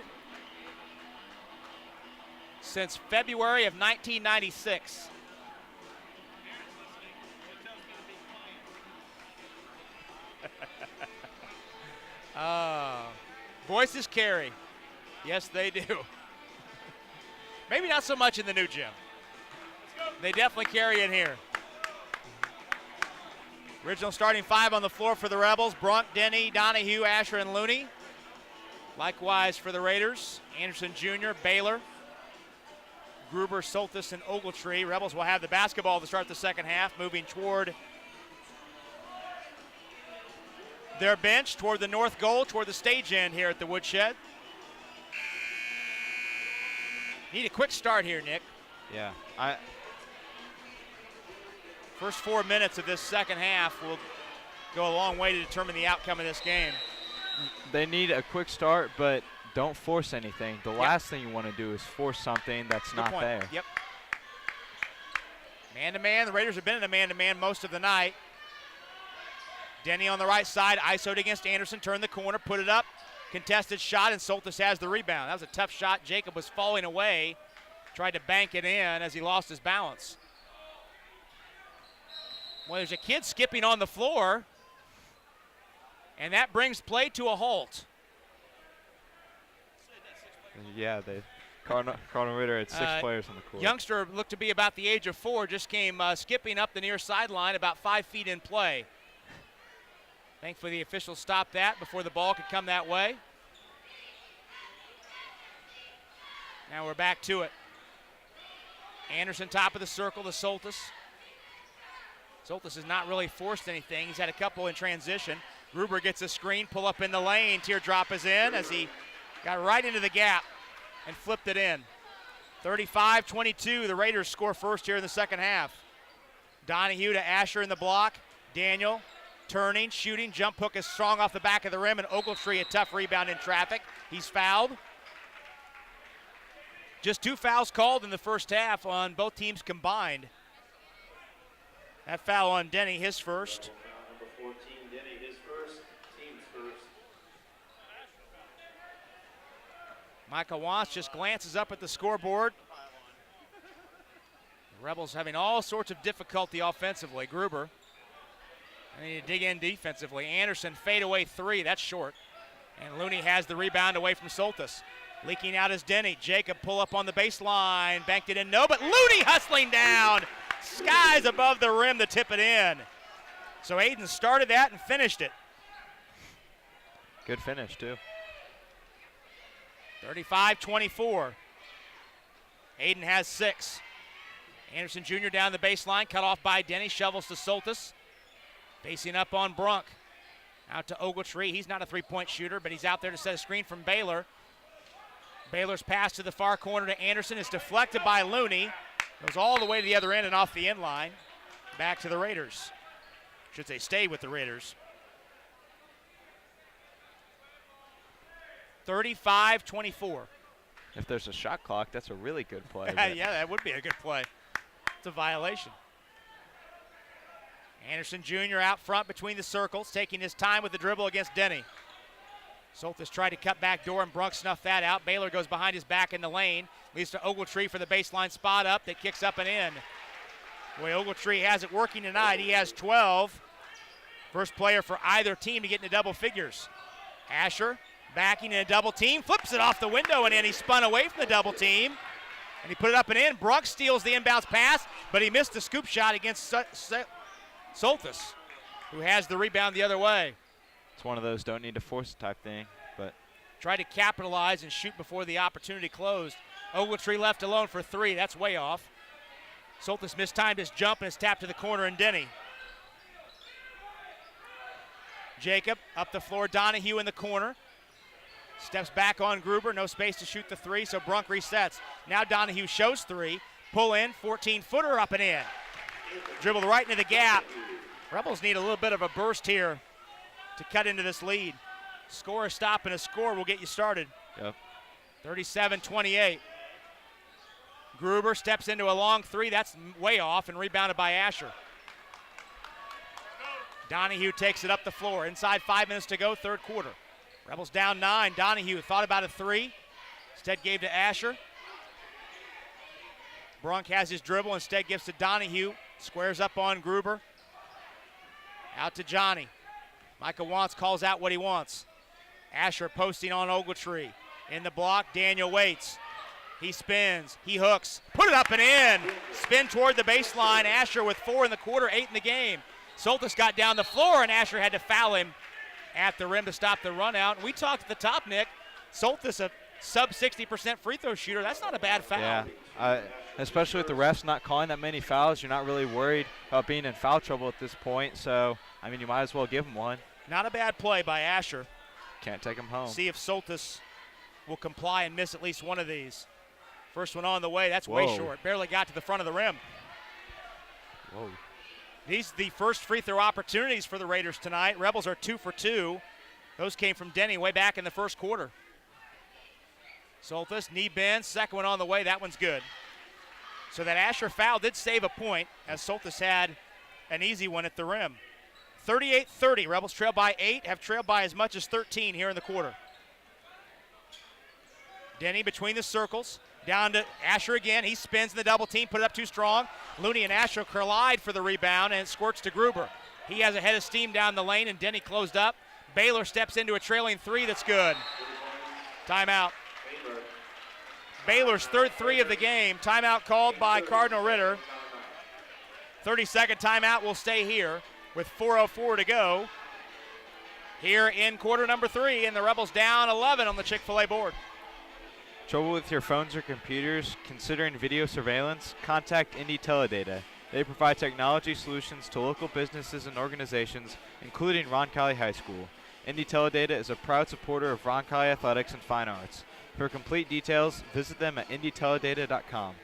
since February of 1996. Voices carry. Yes, they do. Maybe not so much in the new gym. They definitely carry it here. Original starting five on the floor for the Rebels: Brunk, Denny, Donahue, Asher, and Looney. Likewise for the Raiders: Anderson Jr., Baylor, Gruber, Soltis, and Ogletree. Rebels will have the basketball to start the second half, moving toward their bench, toward the north goal, toward the stage end here at the Woodshed. Need a quick start here, Nick. Yeah, First 4 minutes of this second half will go a long way to determine the outcome of this game. They need a quick start, but don't force anything. The last thing you want to do is force something that's not there. Yep. Man-to-man. The Raiders have been in a man-to-man most of the night. Denny on the right side, ISO'd against Anderson, turned the corner, put it up. Contested shot, and Soltis has the rebound. That was a tough shot. Jacob was falling away, tried to bank it in as he lost his balance. Well, there's a kid skipping on the floor, and that brings play to a halt. Yeah, Cardinal Ritter had 6 players on the court. Youngster looked to be about the age of 4, just came skipping up the near sideline about 5 feet in play. Thankfully, the officials stopped that before the ball could come that way. Now we're back to it. Anderson top of the circle to Soltis. Soltis has not really forced anything. He's had a couple in transition. Gruber gets a screen, pull up in the lane. Teardrop is in as he got right into the gap and flipped it in. 35-22, the Raiders score first here in the second half. Donahue to Asher in the block. Daniel turning, shooting, jump hook is strong off the back of the rim, and Ogletree a tough rebound in traffic. He's fouled. Just 2 fouls called in the first half on both teams combined. That foul on Denny, his first. Number 14, Denny, his first, team's first. Michael Wants just glances up at the scoreboard. The Rebels having all sorts of difficulty offensively. Gruber, they need to dig in defensively. Anderson fadeaway 3, that's short. And Looney has the rebound away from Soltis. Leaking out is Denny. Jacob pull up on the baseline, banked it in, no, but Looney hustling down. Skies above the rim to tip it in. So Aiden started that and finished it. Good finish, too. 35-24. Aiden has 6. Anderson Jr. down the baseline, cut off by Denny, shovels to Soltis. Facing up on Brunk. Out to Ogletree. He's not a three-point shooter, but he's out there to set a screen from Baylor. Baylor's pass to the far corner to Anderson is deflected by Looney. Goes all the way to the other end and off the end line. Back to the Raiders. Should say stay with the Raiders. 35-24. If there's a shot clock, that's a really good play. Yeah, that would be a good play. It's a violation. Anderson Jr. out front between the circles, taking his time with the dribble against Denny. Soltis tried to cut back door, and Brunk snuffed that out. Baylor goes behind his back in the lane. Leads to Ogletree for the baseline spot up that kicks up and in. Boy, Ogletree has it working tonight. He has 12. First player for either team to get into double figures. Asher backing in a double team, flips it off the window and in. He spun away from the double team, and he put it up and in. Brunk steals the inbounds pass, but he missed the scoop shot against Soltis, who has the rebound the other way. It's one of those don't need to force type thing, but tried to capitalize and shoot before the opportunity closed. Ogletree left alone for three. That's way off. Soltis mistimed his jump and is tapped to the corner, and Denny. Jacob up the floor. Donahue in the corner. Steps back on Gruber. No space to shoot the three, so Brunk resets. Now Donahue shows three. Pull in. 14-footer up and in. Dribbled right into the gap. Rebels need a little bit of a burst here to cut into this lead. Score, a stop, and a score will get you started. Yep. 37-28. Gruber steps into a long three. That's way off and rebounded by Asher. Donahue takes it up the floor. Inside 5 minutes to go, third quarter. Rebels down 9. Donahue thought about a three. Instead gave to Asher. Brunk has his dribble. Instead gives to Donahue. Squares up on Gruber. Out to Johnny. Micah Wantz calls out what he wants. Asher posting on Ogletree. In the block, Daniel waits. He spins, he hooks, put it up and in. Spin toward the baseline. Asher with 4 in the quarter, 8 in the game. Soltis got down the floor, and Asher had to foul him at the rim to stop the run out. And we talked at the top, Nick. Soltis, a sub 60% free throw shooter. That's not a bad foul. Yeah, especially with the refs not calling that many fouls, you're not really worried about being in foul trouble at this point. So, I mean, you might as well give him one. Not a bad play by Asher. Can't take him home. See if Soltis will comply and miss at least one of these. First one on the way. That's Whoa. way short. Barely got to the front of the rim. Whoa. These are the first free throw opportunities for the Raiders tonight. Rebels are 2 for 2. Those came from Denny way back in the first quarter. Soltis, knee bend, second one on the way. That one's good. So that Asher foul did save a point, as Soltis had an easy one at the rim. 38-30. Rebels trail by 8, have trailed by as much as 13 here in the quarter. Denny between the circles. Down to Asher again. He spins in the double team, put it up too strong. Looney and Asher collide for the rebound, and it squirts to Gruber. He has a head of steam down the lane, and Denny closed up. Baylor steps into a trailing three that's good. Timeout. Baylor's third three of the game. Timeout called by Cardinal Ritter. 30-second timeout will stay here with 4:04 to go here in quarter number 3, and the Rebels down 11 on the Chick-fil-A board. Trouble with your phones or computers? Considering video surveillance? Contact Indy Teledata. They provide technology solutions to local businesses and organizations, including Roncalli High School. Indy Teledata is a proud supporter of Roncalli Athletics and Fine Arts. For complete details, visit them at indyteledata.com.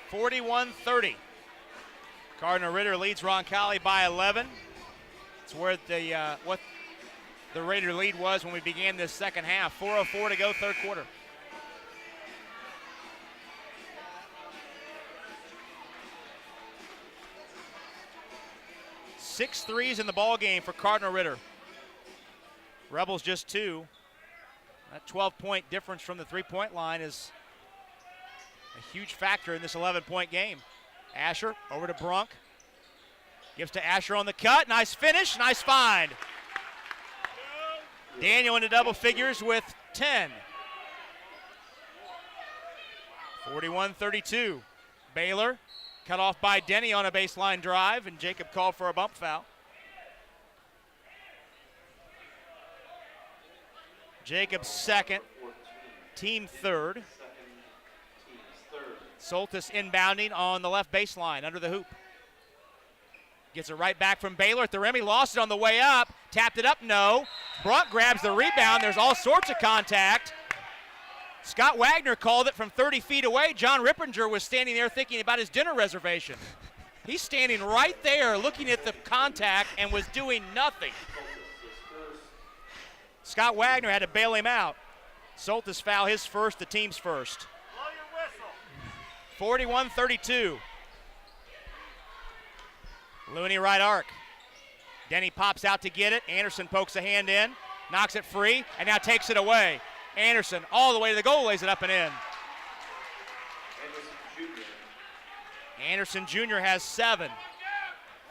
41-30. Cardinal Ritter leads Roncalli by 11. It's where what the Raider lead was when we began this second half. 4:04 to go, third quarter. Six threes in the ball game for Cardinal Ritter. Rebels just 2. That 12-point difference from the three-point line is a huge factor in this 11-point game. Asher over to Brunk. Gives to Asher on the cut. Nice finish, nice find. Daniel into double figures with 10. 41-32. Baylor cut off by Denny on a baseline drive, and Jacob called for a bump foul. Jacob's second, team third. Soltis inbounding on the left baseline under the hoop. Gets it right back from Baylor at the rim. He lost it on the way up. Tapped it up, no. Brunk grabs the rebound. There's all sorts of contact. Scott Wagner called it from 30 feet away. John Rippinger was standing there thinking about his dinner reservation. He's standing right there looking at the contact and was doing nothing. Scott Wagner had to bail him out. Soltis foul, his first, the team's first. 41-32. Looney right arc. Denny pops out to get it. Anderson pokes a hand in. knocks it free, and now takes it away. Anderson all the way to the goal, lays it up and in. Anderson Jr. has 7.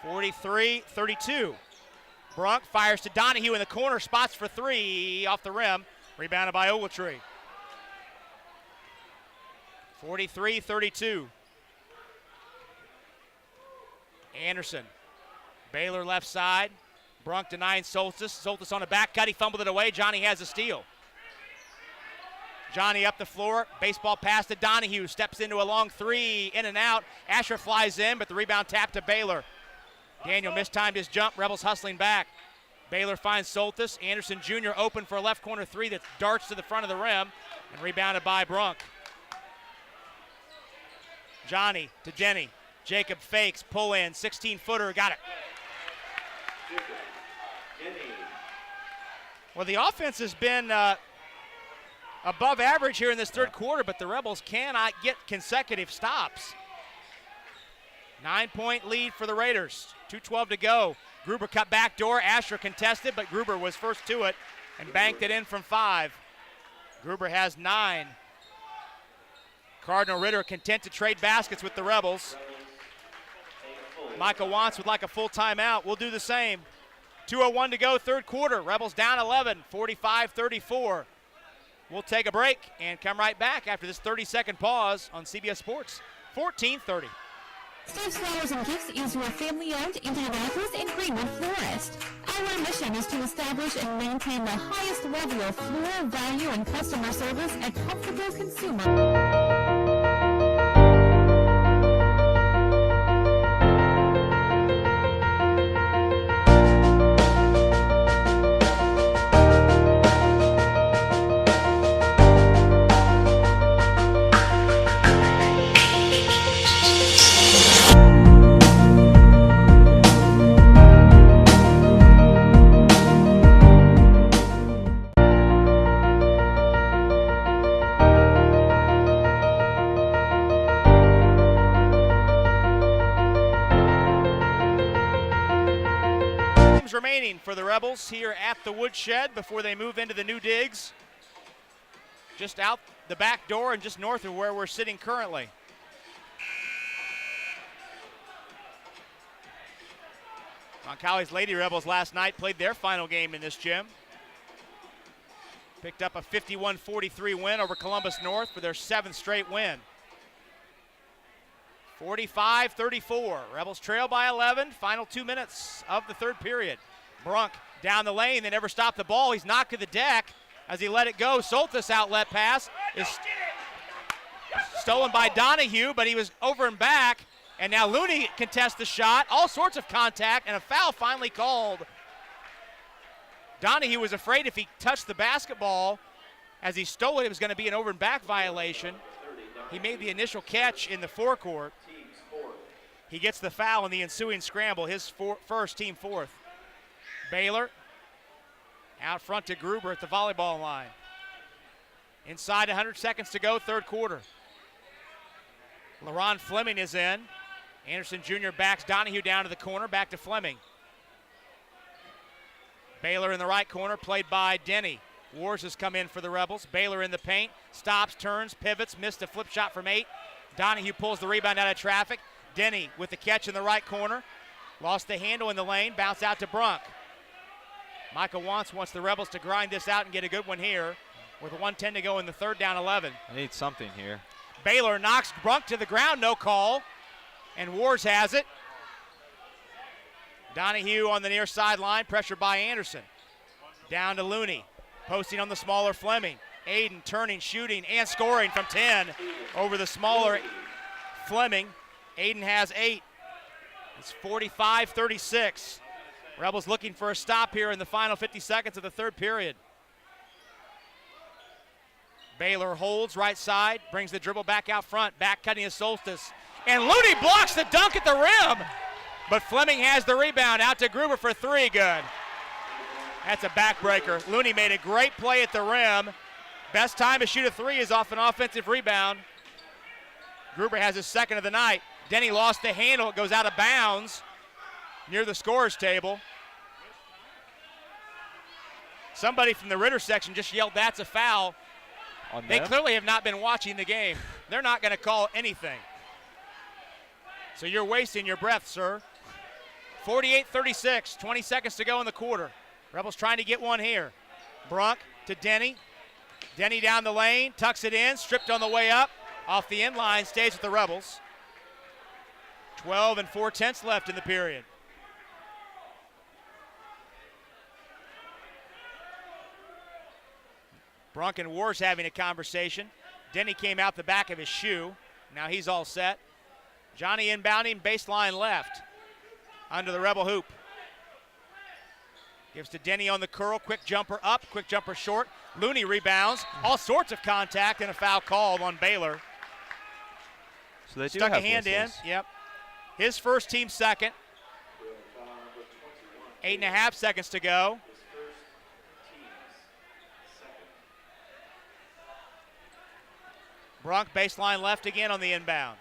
43-32. Brunk fires to Donahue in the corner, spots for 3 off the rim. Rebounded by Ogletree. 43-32. Anderson. Baylor left side. Brunk denying Soltis. Soltis on a back cut. He fumbled it away. Johnny has a steal. Johnny up the floor. Baseball pass to Donahue. Steps into a long 3. In and out. Asher flies in, but the rebound tapped to Baylor. Daniel mistimed his jump. Rebels hustling back. Baylor finds Soltis. Anderson Jr. open for a left corner 3 that darts to the front of the rim and rebounded by Brunk. Johnny to Denny. Jacob fakes. Pull in. 16-footer. Got it. Well, the offense has been above average here in this third quarter, but the Rebels cannot get consecutive stops. 9-point lead for the Raiders. 2:12 to go. Gruber cut back door. Asher contested, but Gruber was first to it and banked it in from 5. Gruber has 9. Cardinal Ritter content to trade baskets with the Rebels. Michael Wantz would like a full timeout. We'll do the same. 2:01 to go, third quarter. Rebels down 11, 45-34. We'll take a break and come right back after this 30-second pause on CBS Sports 1430. Steve's Flowers and Gifts is your family-owned Indianapolis and Greenwood florist. Our mission is to establish and maintain the highest level of floral value and customer service at comfortable consumer. Remaining for the Rebels here at the Woodshed before they move into the new digs. Just out the back door and just north of where we're sitting currently. Roncalli's Lady Rebels last night played their final game in this gym. Picked up a 51-43 win over Columbus North for their 7th straight win. 45-34. Rebels trail by 11. Final 2 minutes of the third period. Brunk down the lane. They never stopped the ball. He's knocked to the deck as he let it go. Soltis outlet pass is stolen by Donahue, but he was over and back. And now Looney contests the shot. All sorts of contact and a foul finally called. Donahue was afraid if he touched the basketball as he stole it, it was going to be an over and back violation. He made the initial catch in the forecourt. He gets the foul in the ensuing scramble, his first, team 4th. Baylor out front to Gruber at the volleyball line. Inside 100 seconds to go, third quarter. LaRon Fleming is in. Anderson Jr. backs Donahue down to the corner, back to Fleming. Baylor in the right corner, played by Denny. Wars has come in for the Rebels. Baylor in the paint, stops, turns, pivots, missed a flip shot from 8. Donahue pulls the rebound out of traffic. Denny with the catch in the right corner. Lost the handle in the lane, bounce out to Brunk. Michael Wantz wants the Rebels to grind this out and get a good one here with 1:10 to go in the third, down 11. They need something here. Baylor knocks Brunk to the ground, no call, and Wars has it. Donahue on the near sideline, pressured by Anderson. Down to Looney, posting on the smaller Fleming. Aiden turning, shooting, and scoring from 10 over the smaller Fleming. Aiden has 8. It's 45-36. Rebels looking for a stop here in the final 50 seconds of the third period. Baylor holds right side, brings the dribble back out front, back cutting his Solstice. And Looney blocks the dunk at the rim, but Fleming has the rebound out to Gruber for 3, good. That's a backbreaker. Looney made a great play at the rim. Best time to shoot a 3 is off an offensive rebound. Gruber has his second of the night. Denny lost the handle, it goes out of bounds near the scorer's table. Somebody from the Ritter section just yelled, "That's a foul." On They them? clearly have not been watching the game. They're not going to call anything. So you're wasting your breath, sir. 48-36, 20 seconds to go in the quarter. Rebels trying to get one here. Brunk to Denny. Denny down the lane, tucks it in, stripped on the way up. Off the end line, stays with the Rebels. 12 and 4/10 left in the period. Brunk and Wars having a conversation. Denny came out the back of his shoe. Now he's all set. Johnny inbounding, baseline left. Under the Rebel hoop. Gives to Denny on the curl, quick jumper up, quick jumper short. Looney rebounds, all sorts of contact and a foul called on Baylor. So they do Stuck have a hand whistles. in, yep. His first, team second. 8.5 seconds to go. Brunk baseline left again on the inbound.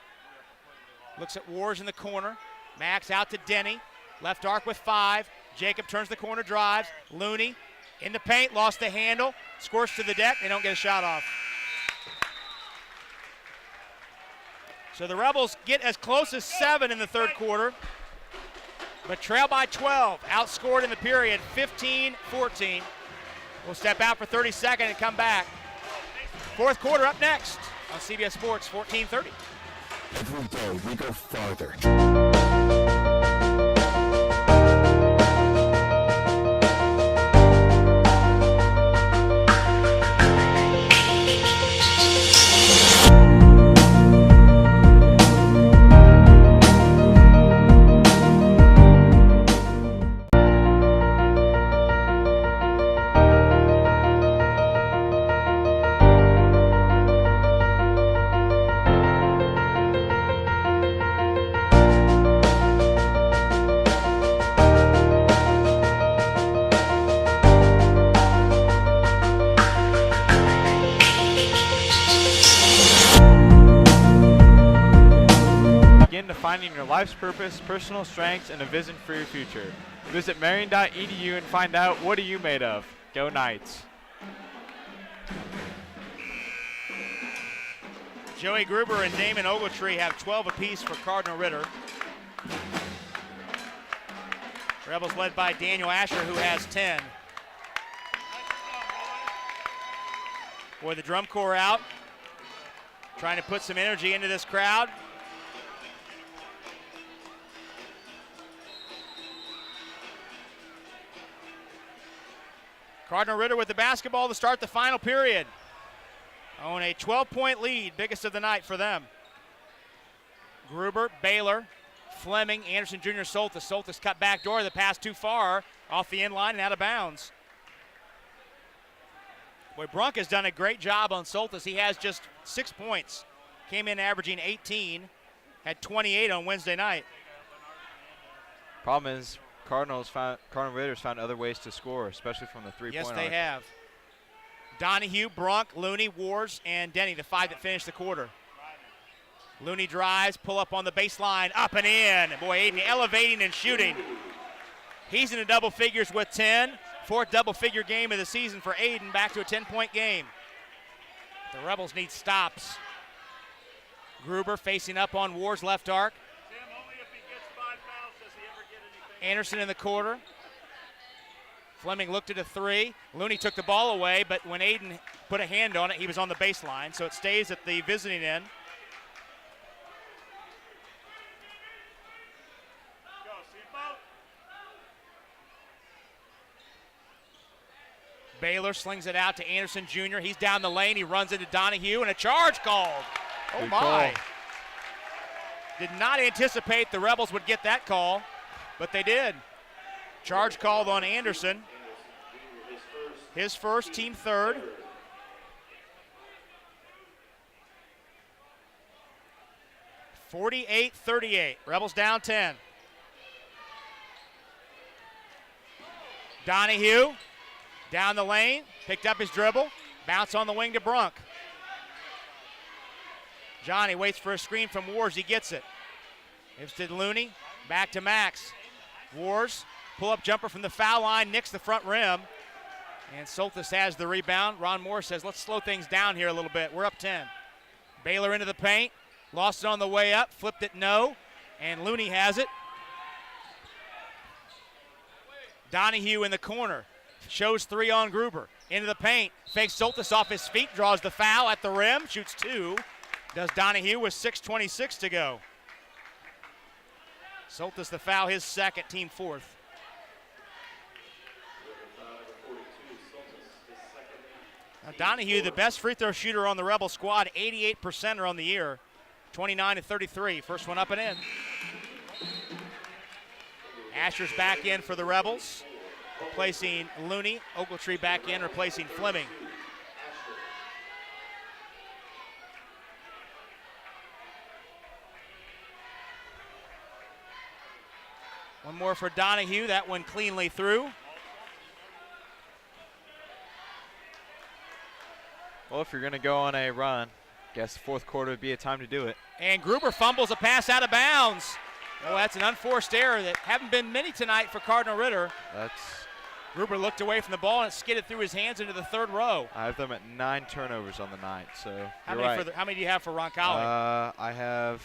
Looks at Wars in the corner. Max out to Denny. Left arc with 5. Jacob turns the corner, drives. Looney in the paint, lost the handle. Squirts to the deck. They don't get a shot off. So the Rebels get as close as 7 in the third quarter, but trail by 12. Outscored in the period, 15-14. We'll step out for 30 seconds and come back. Fourth quarter up next on CBS Sports 1430. Every day we go farther. Finding your life's purpose, personal strengths, and a vision for your future. Visit Marion.edu and find out what are you made of. Go Knights. Joey Gruber and Damon Ogletree have 12 apiece for Cardinal Ritter. Rebels led by Daniel Asher, who has 10. Boy, the drum corps out, trying to put some energy into this crowd. Cardinal Ritter with the basketball to start the final period. On a 12-point lead, biggest of the night for them. Gruber, Baylor, Fleming, Anderson Jr., Soltis. Soltis cut back door, the pass too far, off the end line and out of bounds. Boy, Brunk has done a great job on Soltis. He has just 6 points. Came in averaging 18, had 28 on Wednesday night. Problem is, Cardinal Raiders found other ways to score, especially from the three-point arc. Yes, they have. Donahue, Brunk, Looney, Wars, and Denny, the 5 that finished the quarter. Looney drives, pull up on the baseline, up and in. Boy, Aiden elevating and shooting. He's in the double figures with 10. Fourth double-figure game of the season for Aiden, back to a 10-point game. The Rebels need stops. Gruber facing up on Wars' left arc. Anderson in the quarter. Fleming looked at a 3. Looney took the ball away, but when Aiden put a hand on it, he was on the baseline, so it stays at the visiting end. Baylor slings it out to Anderson Jr. He's down the lane. He runs into Donahue, and a charge called. Oh, Good my. call. Did not anticipate the Rebels would get that call, but they did. Charge called on Anderson. His first, team third. (48-38). Rebels down 10. Donahue down the lane, picked up his dribble, bounce on the wing to Brunk. Johnny waits for a screen from Wars, he gets it. Gives to Looney, back to Max. Wars, pull-up jumper from the foul line, nicks the front rim. And Soltis has the rebound. Ron Moore says, let's slow things down here a little bit. We're up 10. Baylor into the paint. Lost it on the way up. Flipped it no. And Looney has it. Donahue in the corner. Shows 3 on Gruber. Into the paint. Fakes Soltis off his feet. Draws the foul at the rim. Shoots 2. Does Donahue with 6:26 to go. Soltis the foul, his second, team 4th. Now Donahue, the best free throw shooter on the Rebel squad, 88% on the year, 29-33. First one up and in. Asher's back in for the Rebels, replacing Looney. Ogletree back in, replacing Fleming. One more for Donahue, that one cleanly through. Well, if you're going to go on a run, guess the fourth quarter would be a time to do it. And Gruber fumbles a pass out of bounds. Oh, that's an unforced error that haven't been many tonight for Cardinal Ritter. Gruber looked away from the ball and it skidded through his hands into the third row. I have them at 9 turnovers on the night, so how you're many right. how many do you have for Roncalli? I have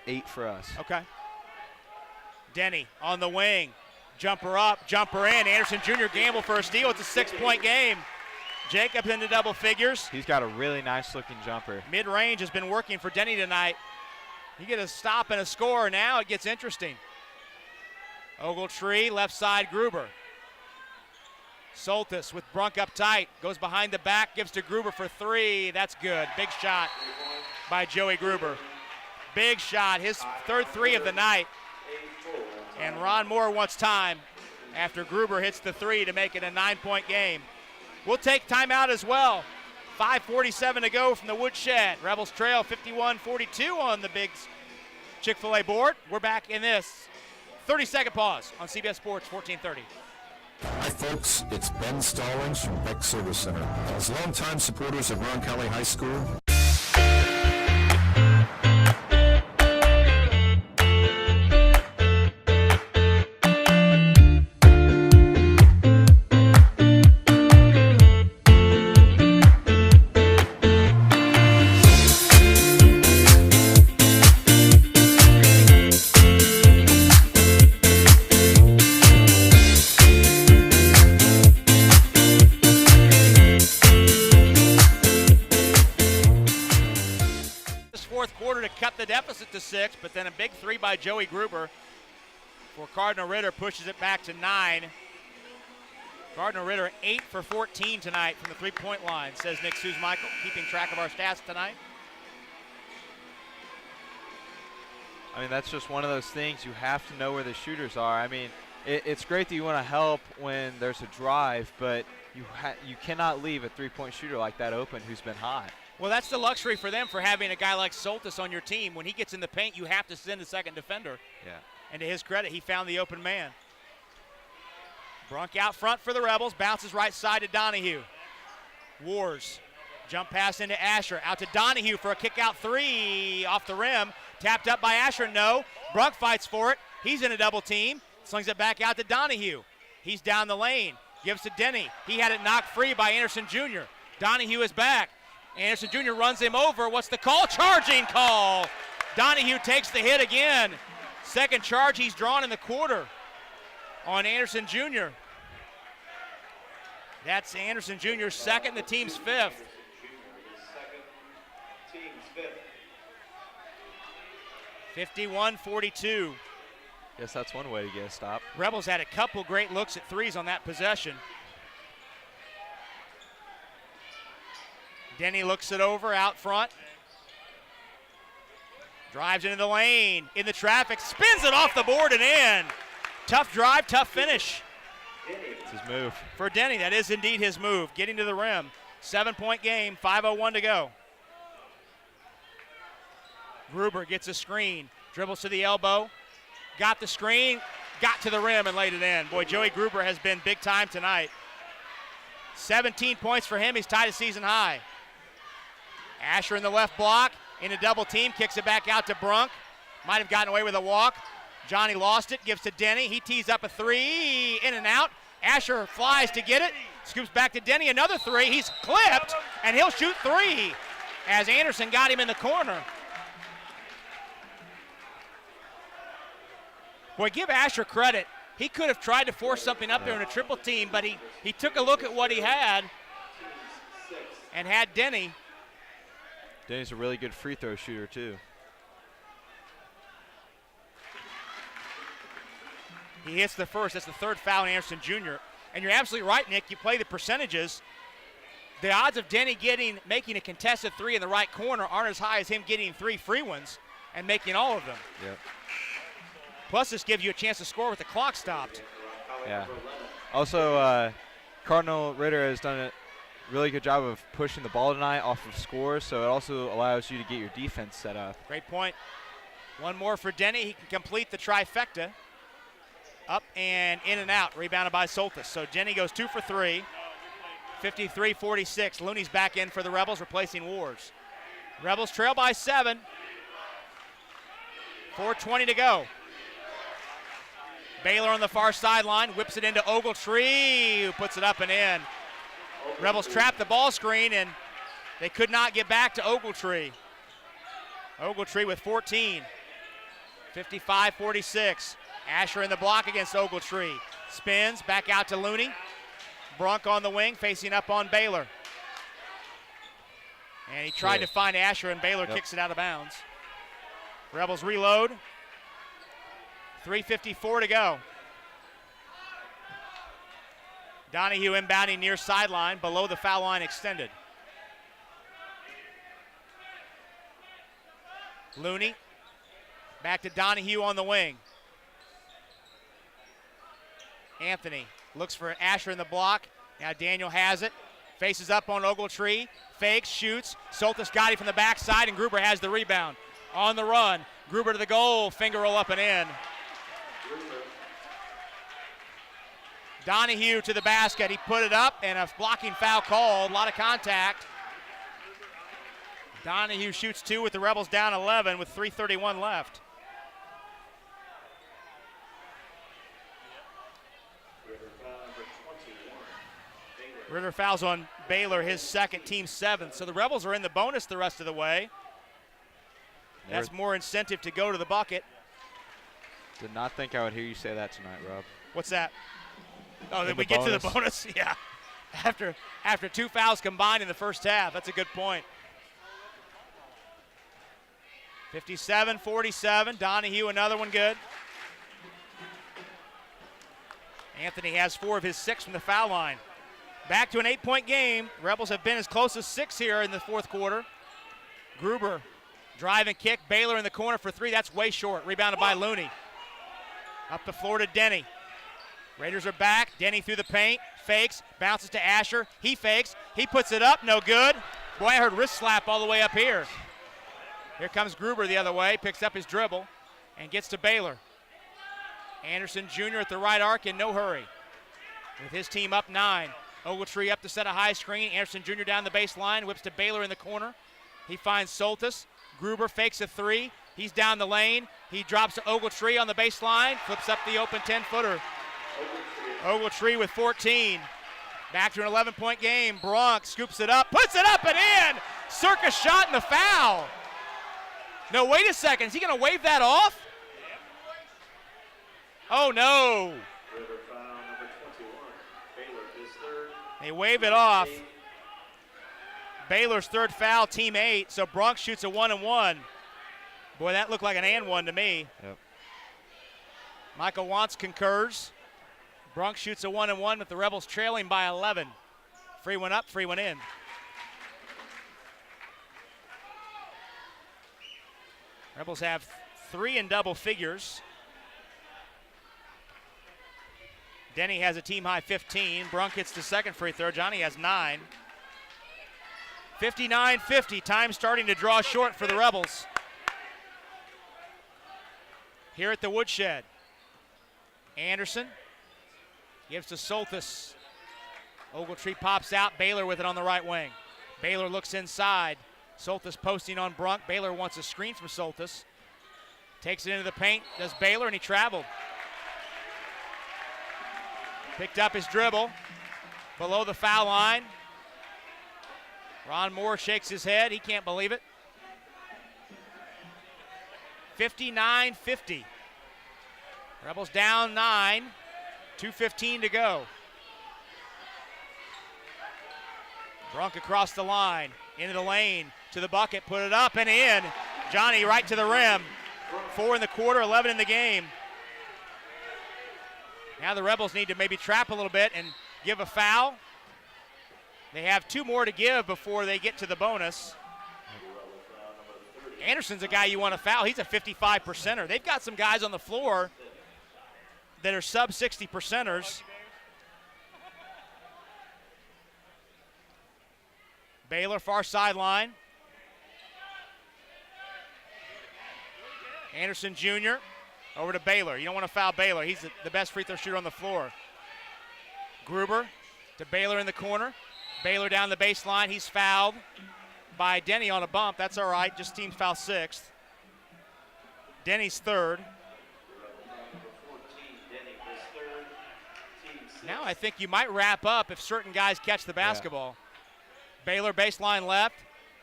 8 for us. Okay. Denny on the wing. Jumper up, jumper in. Anderson Jr. gamble for a steal. It's a 6-point game. Jacobs into double figures. He's got a really nice looking jumper. Mid-range has been working for Denny tonight. You get a stop and a score. Now it gets interesting. Ogletree, left side Gruber. Soltis with Brunk up tight. Goes behind the back, gives to Gruber for 3. That's good. Big shot by Joey Gruber. Big shot, his third 3 of the night. And Ron Moore wants time after Gruber hits the 3 to make it a 9-point game. We'll take timeout as well. 5:47 to go from the woodshed. Rebels trail 51-42 on the big Chick-fil-A board. We're back in this 30-second pause on CBS Sports 1430. Hi folks, it's Ben Stallings from Beck Service Center. As longtime supporters of Roncalli High School, to 6, but then a big 3 by Joey Gruber for Cardinal Ritter pushes it back to 9. Cardinal Ritter 8 for 14 tonight from the three-point line, says Nick Michael, keeping track of our stats tonight. I mean, that's just one of those things. You have to know where the shooters are. I mean, it's great that you want to help when there's a drive, but you cannot leave a three-point shooter like that open who's been hot. Well, that's the luxury for them for having a guy like Soltis on your team. When he gets in the paint, you have to send a second defender. Yeah. And to his credit, he found the open man. Brunk out front for the Rebels, bounces right side to Donahue. Wars, jump pass into Asher, out to Donahue for a kick-out 3 off the rim. Tapped up by Asher, no. Brunk fights for it. He's in a double team. Slings it back out to Donahue. He's down the lane. Gives to Denny. He had it knocked free by Anderson Jr. Donahue is back. Anderson Jr. runs him over. What's the call? Charging call. Donahue takes the hit again. Second charge he's drawn in the quarter on Anderson Jr. That's Anderson Jr.'s second, the team's 5th. 51-42. Guess that's one way to get a stop. Rebels had a couple great looks at threes on that possession. Denny looks it over out front. Drives into the lane, in the traffic, spins it off the board and in. Tough drive, tough finish. It's his move. For Denny, that is indeed his move, getting to the rim. 7-point game, 5:01 to go. Gruber gets a screen, dribbles to the elbow, got the screen, got to the rim and laid it in. Boy, Joey Gruber has been big time tonight. 17 points for him, he's tied a season high. Asher in the left block, in a double team, kicks it back out to Brunk. Might have gotten away with a walk. Johnny lost it, gives to Denny. He tees up a 3, in and out. Asher flies to get it. Scoops back to Denny. Another three. He's clipped, and he'll shoot three as Anderson got him in the corner. Boy, give Asher credit. He could have tried to force something up there in a triple team, but he took a look at what he had and had Denny. Denny's a really good free throw shooter, too. He hits the first. That's the third foul on Anderson Jr. And you're absolutely right, Nick. You play the percentages. The odds of Denny making a contested three in the right corner aren't as high as him getting 3 free ones and making all of them. Yep. Plus, this gives you a chance to score with the clock stopped. Yeah. Also, Cardinal Ritter has done a really good job of pushing the ball tonight off of scores, so it also allows you to get your defense set up. Great point. One more for Denny. He can complete the trifecta. Up and in and out. Rebounded by Soltis. So Denny goes 2 for 3. 53-46. Looney's back in for the Rebels, replacing Wars. Rebels trail by 7. 4:20 to go. Baylor on the far sideline, whips it into Ogletree, who puts it up and in. Rebels trapped the ball screen, and they could not get back to Ogletree. Ogletree with 14. 55-46. Asher in the block against Ogletree. Spins, back out to Looney. Brunk on the wing, facing up on Baylor. And he tried to find Asher, and Baylor kicks it out of bounds. Rebels reload. 3:54 to go. Donahue inbounding near sideline, below the foul line extended. Looney, back to Donahue on the wing. Anthony looks for Asher in the block. Now Daniel has it. Faces up on Ogletree. Fakes, shoots. Soltis got it from the backside, and Gruber has the rebound. On the run. Gruber to the goal. Finger roll up and in. Donahue to the basket. He put it up, and a blocking foul called. A lot of contact. Donahue shoots 2 with the Rebels down 11 with 3:31 left. Ritter fouls on Baylor, his second, team 7th. So the Rebels are in the bonus the rest of the way. That's more incentive to go to the bucket. Did not think I would hear you say that tonight, Rob. What's that? Oh, then we get to the bonus? Yeah. After 2 fouls combined in the first half. That's a good point. 57-47. Donahue, another one good. Anthony has 4 of his 6 from the foul line. Back to an 8-point game. Rebels have been as close as 6 here in the fourth quarter. Gruber, drive and kick. Baylor in the corner for 3. That's way short. Rebounded by Looney. Up the floor to Denny. Raiders are back. Denny through the paint. Fakes. Bounces to Asher. He fakes. He puts it up. No good. Boy, I heard wrist slap all the way up here. Here comes Gruber the other way. Picks up his dribble and gets to Baylor. Anderson Jr. at the right arc in no hurry. With his team up 9. Ogletree up to set a high screen. Anderson Jr. down the baseline. Whips to Baylor in the corner. He finds Soltis. Gruber fakes a 3. He's down the lane. He drops to Ogletree on the baseline. Flips up the open 10-footer. Ogletree with 14. Back to an 11-point game. Bronk scoops it up. Puts it up and in. Circus shot and the foul. No, wait a second. Is he going to wave that off? Oh, no. They wave it off. Baylor's third foul, team 8. So Bronx shoots a 1-and-1. Boy, that looked like an and-one to me. Yep. Michael Wantz concurs. Bronx shoots a 1-and-1 with the Rebels trailing by 11. Free one up, free one in. Rebels have 3 in double figures. Denny has a team-high 15. Brunk hits the second free throw. Johnny has 9. 59-50. Time starting to draw short for the Rebels. Here at the Woodshed. Anderson gives to Soltis. Ogletree pops out. Baylor with it on the right wing. Baylor looks inside. Soltis posting on Brunk. Baylor wants a screen from Soltis. Takes it into the paint. Does Baylor, and he traveled. Picked up his dribble below the foul line. Ron Moore shakes his head. He can't believe it. 59-50. Rebels down 9. 2:15 to go. Brunk across the line, into the lane, to the bucket, put it up and in. Johnny right to the rim. 4 in the quarter, 11 in the game. Now the Rebels need to maybe trap a little bit and give a foul. They have 2 more to give before they get to the bonus. Anderson's a guy you want to foul. He's a 55%er. They've got some guys on the floor that are sub 60%ers. Baylor, far sideline. Anderson Jr. over to Baylor. You don't want to foul Baylor. He's the best free throw shooter on the floor. Gruber to Baylor in the corner. Baylor down the baseline. He's fouled by Denny on a bump. That's all right. Just team foul 6th. Denny's 3rd. Now I think you might wrap up if certain guys catch the basketball. Yeah. Baylor baseline left,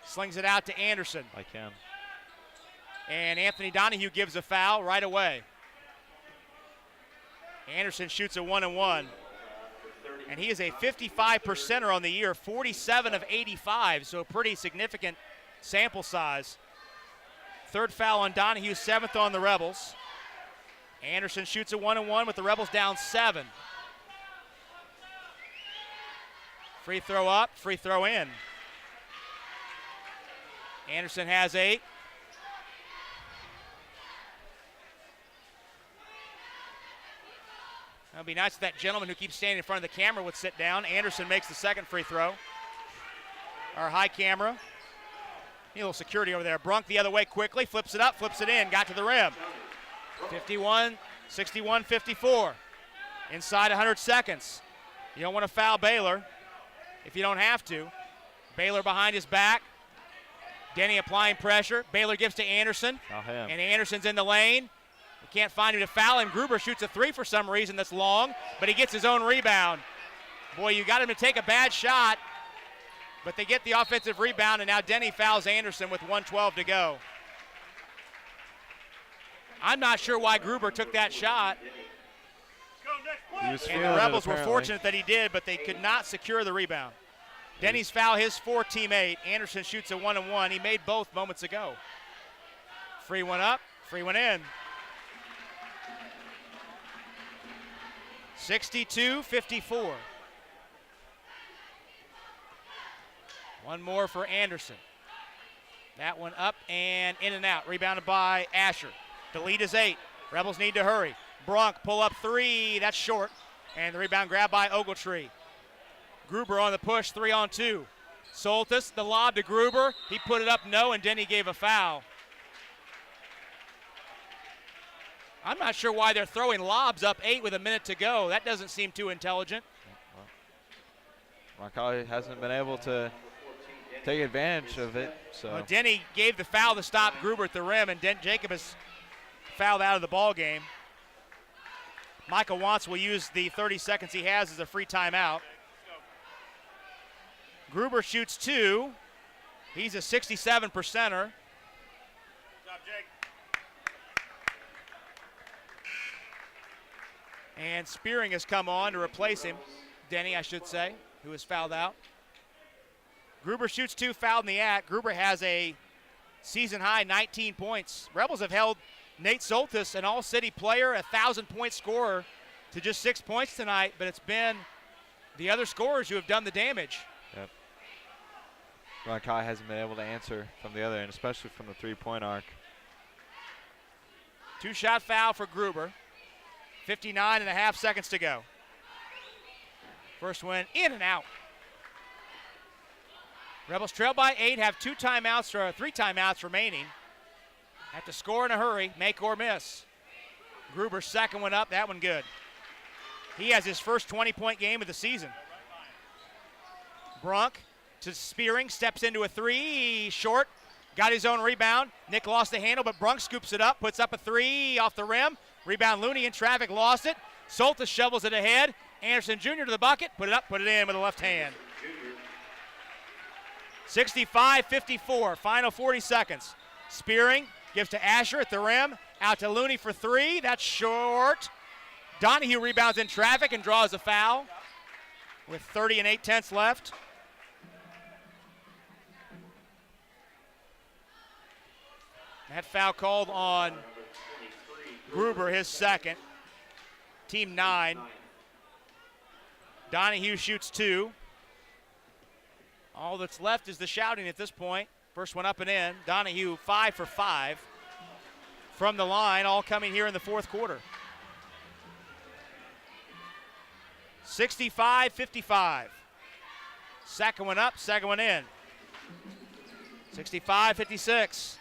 slings it out to Anderson. I can. And Anthony Donahue gives a foul right away. Anderson shoots a 1-and-1. And he is a 55%er on the year, 47 of 85, so a pretty significant sample size. 3rd foul on Donahue, 7th on the Rebels. Anderson shoots a 1-and-1 with the Rebels down 7. Free throw up, free throw in. Anderson has 8. It would be nice if that gentleman who keeps standing in front of the camera would sit down. Anderson makes the 2nd free throw. Our high camera. Need a little security over there. Brunk the other way quickly, flips it up, flips it in, got to the rim. 51, 61, 54. Inside 100 seconds. You don't want to foul Baylor if you don't have to. Baylor behind his back. Denny applying pressure. Baylor gives to Anderson. And Anderson's in the lane. We can't find him to foul him. Gruber shoots a 3 for some reason that's long, but he gets his own rebound. Boy, you got him to take a bad shot, but they get the offensive rebound, and now Denny fouls Anderson with 1:12 to go. I'm not sure why Gruber took that shot. And the Rebels were fortunate that he did, but they could not secure the rebound. Denny's foul, his 4th teammate. Anderson shoots a 1-and-1. He made both moments ago. Free one up, free one in. 62-54. One more for Anderson. That one up and in and out. Rebounded by Asher. The lead is 8. Rebels need to hurry. Brunk pull up 3. That's short. And the rebound grabbed by Ogletree. Gruber on the push, 3-on-2. Soltis, the lob to Gruber. He put it up, no, and Denny gave a foul. I'm not sure why they're throwing lobs up 8 with a minute to go. That doesn't seem too intelligent. Roncalli hasn't been able to take advantage of it. So well, Denny gave the foul to stop Gruber at the rim, and Jacob is fouled out of the ball game. Michael Wantz will use the 30 seconds he has as a free timeout. Gruber shoots 2. He's a 67%er. And Spearing has come on to replace him. Denny, I should say, who is fouled out. Gruber shoots 2, fouled in the act. Gruber has a season-high 19 points. Rebels have held Nate Soltis, an all-city player, 1,000-point scorer, to just 6 points tonight, but it's been the other scorers who have done the damage. Yep. Roncalli hasn't been able to answer from the other end, especially from the three-point arc. 2-shot foul for Gruber. 59.5 seconds to go. First one in and out. Rebels trail by 8, have 2 timeouts or 3 timeouts remaining. Have to score in a hurry, make or miss. Gruber's second one up, that one good. He has his first 20-point game of the season. Brunk to Spearing, steps into a 3, short, got his own rebound. Nick lost the handle, but Brunk scoops it up, puts up a 3 off the rim. Rebound Looney in traffic, lost it. Soltis shovels it ahead, Anderson Jr. to the bucket, put it up, put it in with the left hand. 65-54, final 40 seconds. Spearing, gives to Asher at the rim, out to Looney for three, that's short. Donahue rebounds in traffic and draws a foul with 30 and 8/10 left. That foul called on Gruber, his second. Team 9. Donahue shoots 2. All that's left is the shouting at this point. First one up and in. Donahue 5 for 5 from the line, all coming here in the fourth quarter. 65-55. Second one up, second one in. 65-56.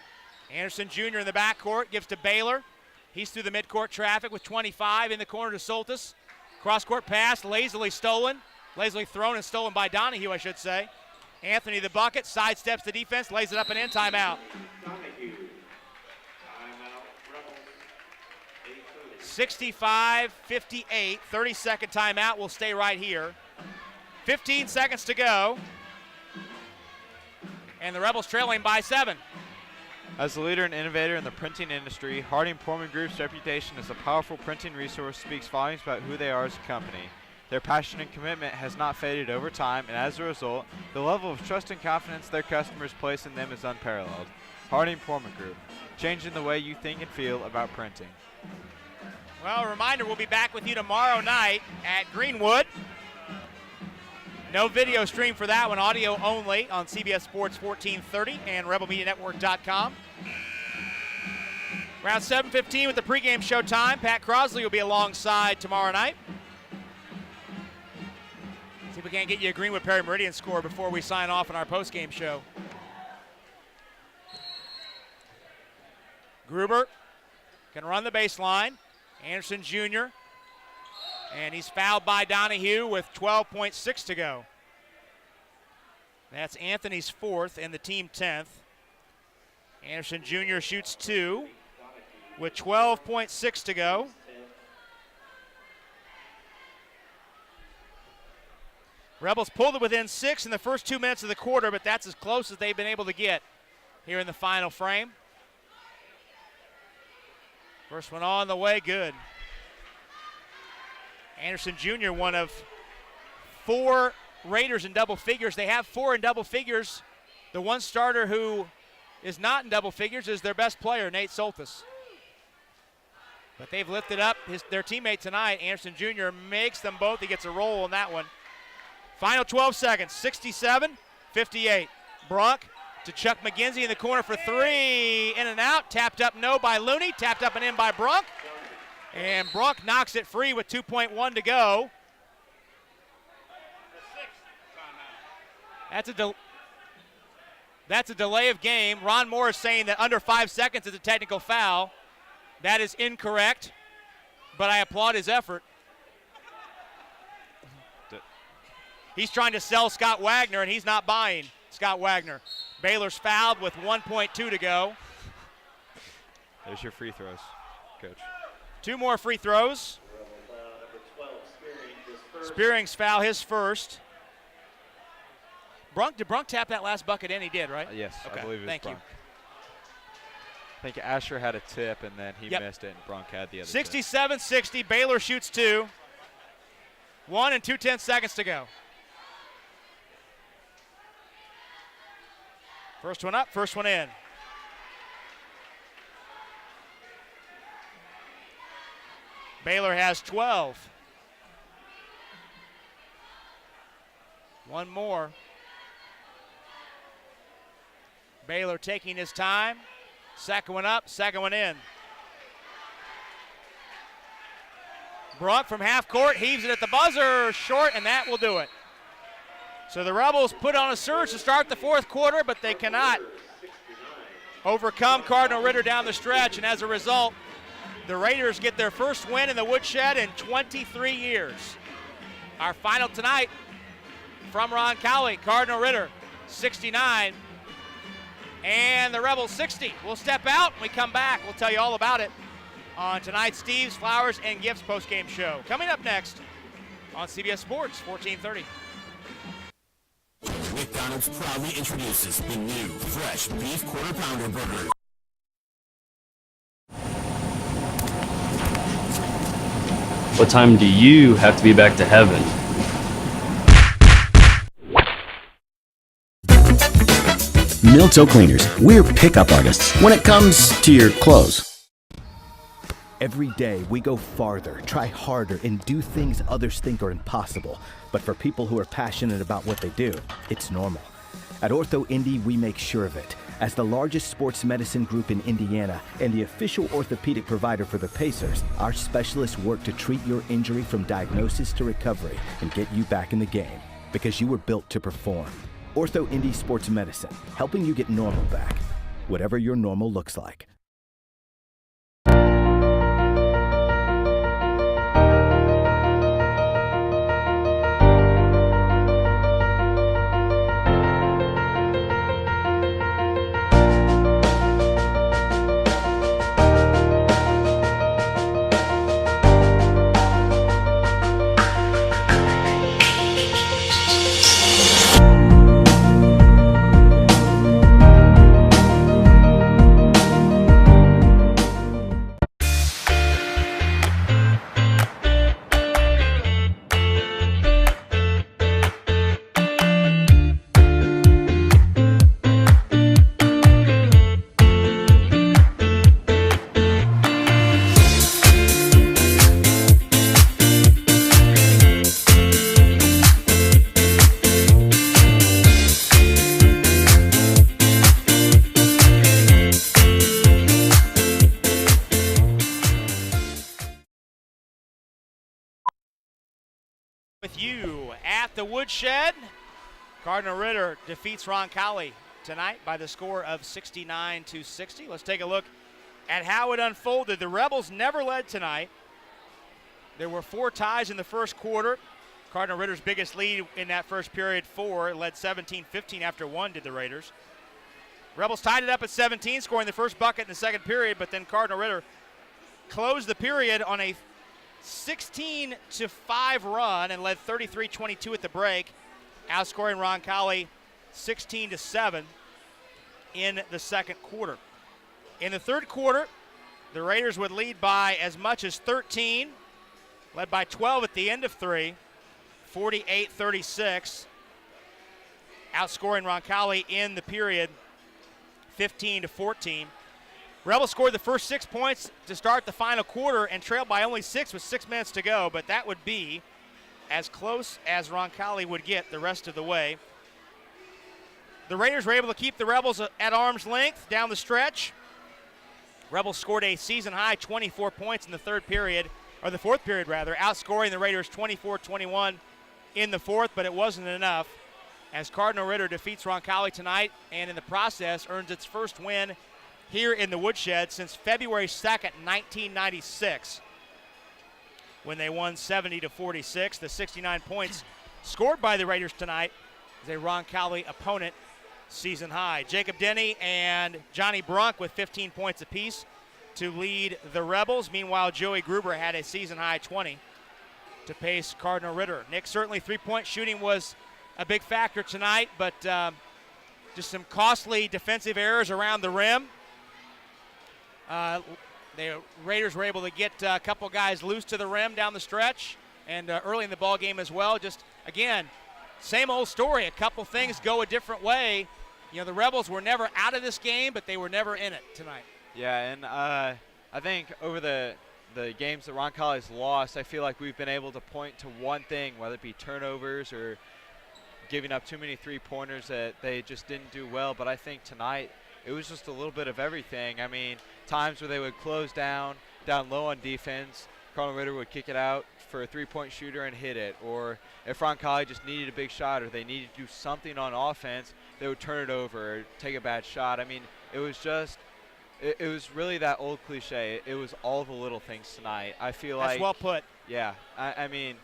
Anderson Jr. in the backcourt, gives to Baylor. He's through the midcourt traffic with 25 in the corner to Soltis. Cross-court pass, lazily stolen. Lazily thrown and stolen by Donahue, I should say. Anthony the bucket, sidesteps the defense, lays it up and in, timeout. 65-58, 30-second timeout. We'll stay right here. 15 seconds to go. And the Rebels trailing by 7. As a leader and innovator in the printing industry, Harding Pullman Group's reputation as a powerful printing resource speaks volumes about who they are as a company. Their passion and commitment has not faded over time, and as a result, the level of trust and confidence their customers place in them is unparalleled. Harding Pullman Group, changing the way you think and feel about printing. Well, a reminder, we'll be back with you tomorrow night at Greenwood. No video stream for that one, audio only on CBS Sports 1430 and RebelMediaNetwork.com. Around 7:15 with the pregame show time. Pat Crosley will be alongside tomorrow night. See if we can't get you a Greenwood Perry Meridian score before we sign off on our postgame show. Gruber can run the baseline. Anderson Jr. And he's fouled by Donahue with 12.6 to go. That's Anthony's 4th and the team 10th. Anderson Jr. shoots 2 with 12.6 to go. Rebels pulled it within 6 in the first 2 minutes of the quarter, but that's as close as they've been able to get here in the final frame. First one on the way, good. Anderson Jr., one of 4 Raiders in double figures. They have 4 in double figures. The one starter who is not in double figures is their best player, Nate Soltis. But they've lifted up their teammate tonight. Anderson Jr. makes them both. He gets a roll on that one. Final 12 seconds, 67-58. Brunk to Chuck McGinzy in the corner for 3. In and out, tapped up no by Looney, tapped up and in by Brunk. And Brunk knocks it free with 2.1 to go. That's a delay of game. Ron Moore is saying that under 5 seconds is a technical foul. That is incorrect, but I applaud his effort. He's trying to sell Scott Wagner, and he's not buying Scott Wagner. Baylor's fouled with 1.2 to go. There's your free throws, Coach. 2 more free throws. Spearing's foul, his first. Did Brunk tap that last bucket in? He did, right? Yes, okay. I believe it was Thank Brunk. you. I think Asher had a tip, and then he missed it, and Brunk had the other 67-60, Baylor shoots 2. 1 and 2/10 seconds to go. First one up, first one in. Baylor has 12. One more. Baylor taking his time. Second one up, second one in. Brunk from half court, heaves it at the buzzer, short, and that will do it. So the Rebels put on a surge to start the fourth quarter, but they cannot overcome Cardinal Ritter down the stretch, and as a result, the Raiders get their first win in the woodshed in 23 years. Our final tonight from Roncalli, Cardinal Ritter 69, and the Rebels 60. We'll step out, when we come back, we'll tell you all about it on tonight's Steve's, Flowers, and Gifts postgame show. Coming up next on CBS Sports, 1430. McDonald's proudly introduces the new fresh beef quarter pounder burger. What time do you have to be back to heaven? Milto Cleaners, we're pickup artists when it comes to your clothes. Every day we go farther, try harder, and do things others think are impossible. But for people who are passionate about what they do, it's normal. At Ortho Indy, we make sure of it. As the largest sports medicine group in Indiana and the official orthopedic provider for the Pacers, our specialists work to treat your injury from diagnosis to recovery and get you back in the game, because you were built to perform. Ortho Indy Sports Medicine, helping you get normal back, whatever your normal looks like. With you at the Woodshed, Cardinal Ritter defeats Roncalli tonight by the score of 69-60. Let's take a look at how it unfolded. The Rebels never led tonight. There were 4 ties in the first quarter. Cardinal Ritter's biggest lead in that first period, 4. It led 17-15 after 1 did the Raiders. Rebels tied it up at 17, scoring the first bucket in the second period, but then Cardinal Ritter closed the period on a 16-5 run and led 33-22 at the break, outscoring Roncalli 16-7 in the second quarter. In the third quarter, the Raiders would lead by as much as 13, led by 12 at the end of 3, 48-36, outscoring Roncalli in the period 15-14. Rebels scored the first 6 points to start the final quarter and trailed by only 6 with 6 minutes to go, but that would be as close as Roncalli would get the rest of the way. The Raiders were able to keep the Rebels at arm's length down the stretch. Rebels scored a season-high 24 points in the fourth period, outscoring the Raiders 24-21 in the fourth, but it wasn't enough as Cardinal Ritter defeats Roncalli tonight and in the process earns its first win here in the Woodshed since February 2nd, 1996, when they won 70-46. The 69 points scored by the Raiders tonight is a Roncalli opponent season high. Jacob Denny and Johnny Brunk with 15 points apiece to lead the Rebels. Meanwhile, Joey Gruber had a season high 20 to pace Cardinal Ritter. Nick, certainly three-point shooting was a big factor tonight, but just some costly defensive errors around the rim. The Raiders were able to get a couple guys loose to the rim down the stretch and early in the ball game as well. Just, again, same old story. A couple things go a different way. You know, the Rebels were never out of this game, but they were never in it tonight. Yeah, and I think over the games that Roncalli's lost, I feel like we've been able to point to one thing, whether it be turnovers or giving up too many three-pointers that they just didn't do well. But I think tonight it was just a little bit of everything. I mean, times where they would close down low on defense, Cardinal Ritter would kick it out for a three-point shooter and hit it. Or if Roncalli just needed a big shot or they needed to do something on offense, they would turn it over or take a bad shot. I mean, it was just it was really that old cliche. It was all the little things tonight. I feel like – That's well put. Yeah. I mean,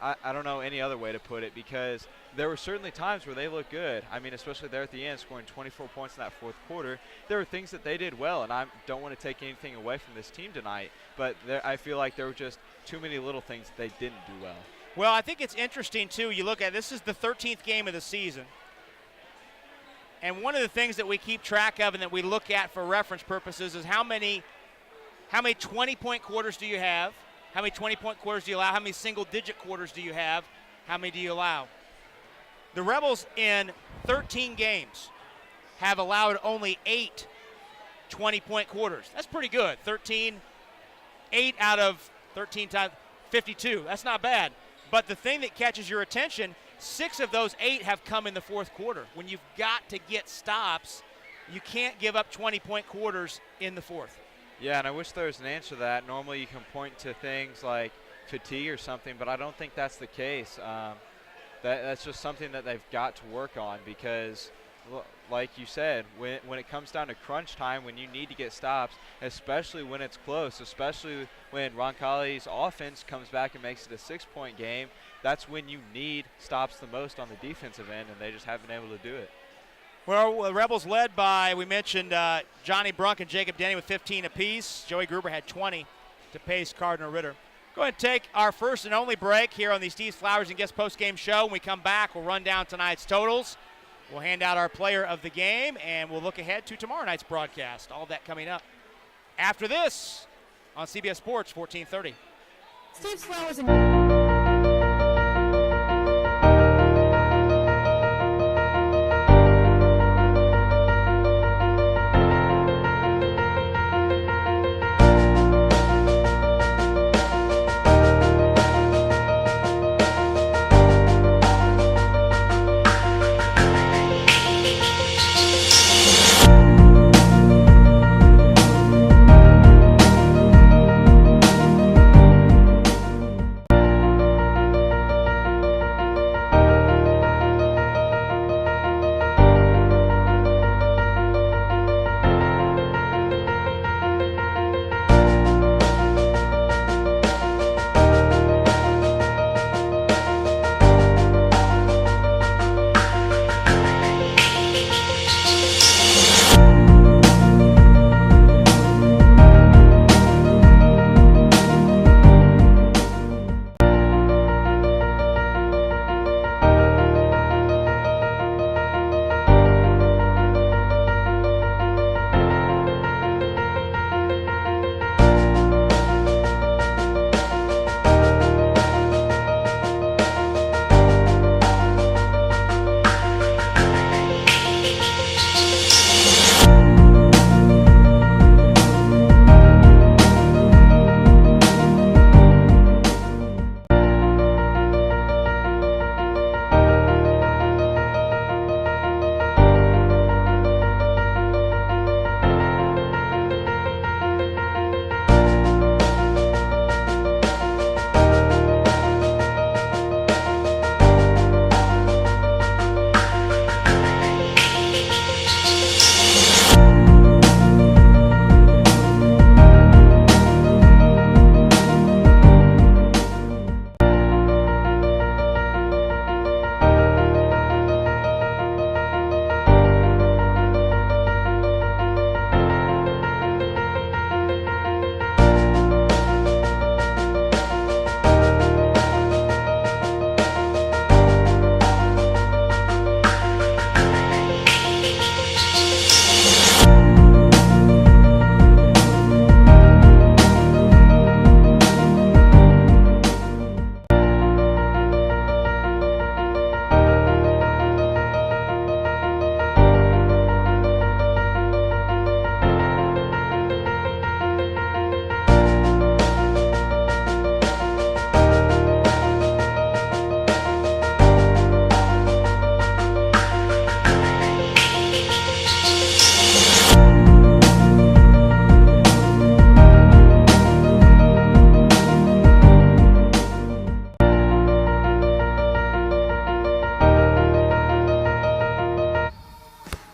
I don't know any other way to put it, because there were certainly times where they looked good. I mean, especially there at the end, scoring 24 points in that fourth quarter. There were things that they did well, and I don't want to take anything away from this team tonight, but I feel like there were just too many little things that they didn't do well. Well, I think it's interesting, too. You look at this is the 13th game of the season. And one of the things that we keep track of and that we look at for reference purposes is how many 20-point quarters do you have? How many 20-point quarters do you allow? How many single-digit quarters do you have? How many do you allow? The Rebels in 13 games have allowed only 8 20-point quarters. That's pretty good. 8 out of 13 times 52. That's not bad. But the thing that catches your attention, 6 of those 8 have come in the fourth quarter. When you've got to get stops, you can't give up 20-point quarters in the fourth. Yeah, and I wish there was an answer to that. Normally you can point to things like fatigue or something, but I don't think that's the case. That's just something that they've got to work on because, like you said, when it comes down to crunch time, when you need to get stops, especially when it's close, especially when Roncalli's offense comes back and makes it a 6-point game, that's when you need stops the most on the defensive end, and they just haven't been able to do it. Well, the Rebels led by, we mentioned Johnny Brunk and Jacob Denny with 15 apiece. Joey Gruber had 20 to pace Cardinal Ritter. Go ahead and take our first and only break here on the Steve Flowers and Guest Post-Game Show. When we come back, we'll run down tonight's totals. We'll hand out our player of the game, and we'll look ahead to tomorrow night's broadcast. All of that coming up after this on CBS Sports 1430. Steve Flowers and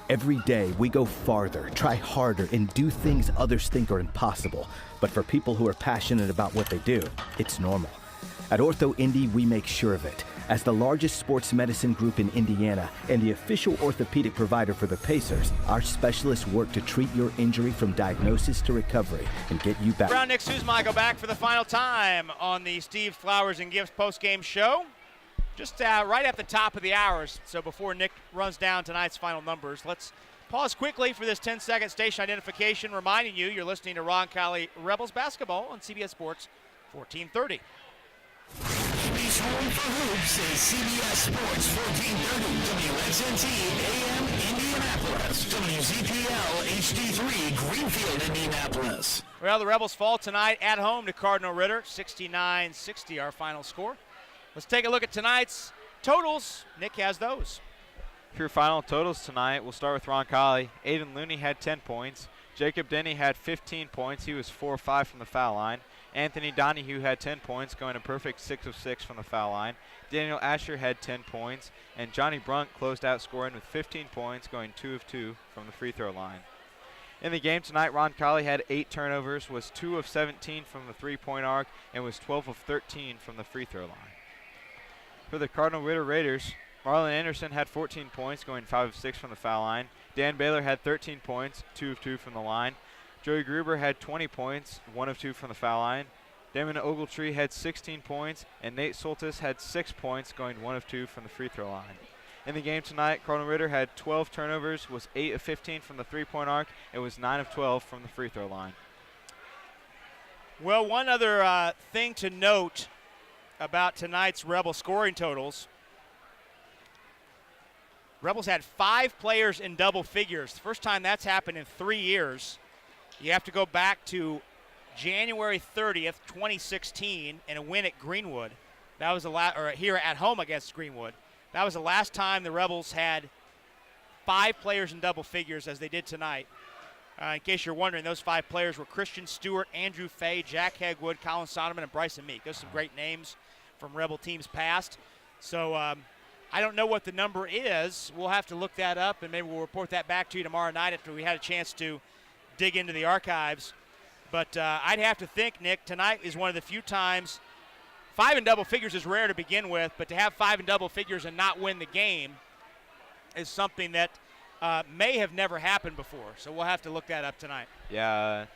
Every day, we go farther, try harder, and do things others think are impossible. But for people who are passionate about what they do, it's normal. At Ortho Indy, we make sure of it. As the largest sports medicine group in Indiana and the official orthopedic provider for the Pacers, our specialists work to treat your injury from diagnosis to recovery and get you back. Brown, Nick Susmichael back for the final time on the Steve Flowers and Gifts post-game show. Just right at the top of the hours, so before Nick runs down tonight's final numbers, let's pause quickly for this 10-second station identification, reminding you you're listening to Roncalli Rebels basketball on CBS Sports 1430. He's home for hoops is CBS Sports 1430 WXNT AM Indianapolis, WZPL HD3 Greenfield, Indianapolis. Well, the Rebels fall tonight at home to Cardinal Ritter, 69-60 our final score. Let's take a look at tonight's totals. Nick has those. For your final totals tonight, we'll start with Roncalli. Aiden Looney had 10 points. Jacob Denny had 15 points. He was 4 of 5 from the foul line. Anthony Donahue had 10 points, going a perfect 6 of 6 from the foul line. Daniel Asher had 10 points. And Johnny Brunt closed out scoring with 15 points, going 2 of 2 from the free throw line. In the game tonight, Roncalli had 8 turnovers, was 2 of 17 from the three-point arc, and was 12 of 13 from the free throw line. For the Cardinal Ritter Raiders, Marlon Anderson had 14 points, going 5 of 6 from the foul line. Dan Baylor had 13 points, 2 of 2 from the line. Joey Gruber had 20 points, 1 of 2 from the foul line. Damon Ogletree had 16 points, and Nate Soltis had 6 points, going 1 of 2 from the free throw line. In the game tonight, Cardinal Ritter had 12 turnovers, was 8 of 15 from the three-point arc, and was 9 of 12 from the free throw line. Well, one other thing to note about tonight's Rebel scoring totals. Rebels had 5 players in double figures. The first time that's happened in 3 years. You have to go back to January 30th, 2016, and a win at Greenwood. That was or here at home against Greenwood. That was the last time the Rebels had 5 players in double figures as they did tonight. In case you're wondering, those 5 players were Christian Stewart, Andrew Fay, Jack Hegwood, Colin Soderman, and Bryson Meek. Those are some great names from Rebel teams past. So I don't know what the number is. We'll have to look that up, and maybe we'll report that back to you tomorrow night after we had a chance to dig into the archives. But I'd have to think, Nick, tonight is one of the few times. 5 in double figures is rare to begin with, but to have 5 in double figures and not win the game is something that may have never happened before. So we'll have to look that up tonight. Yeah,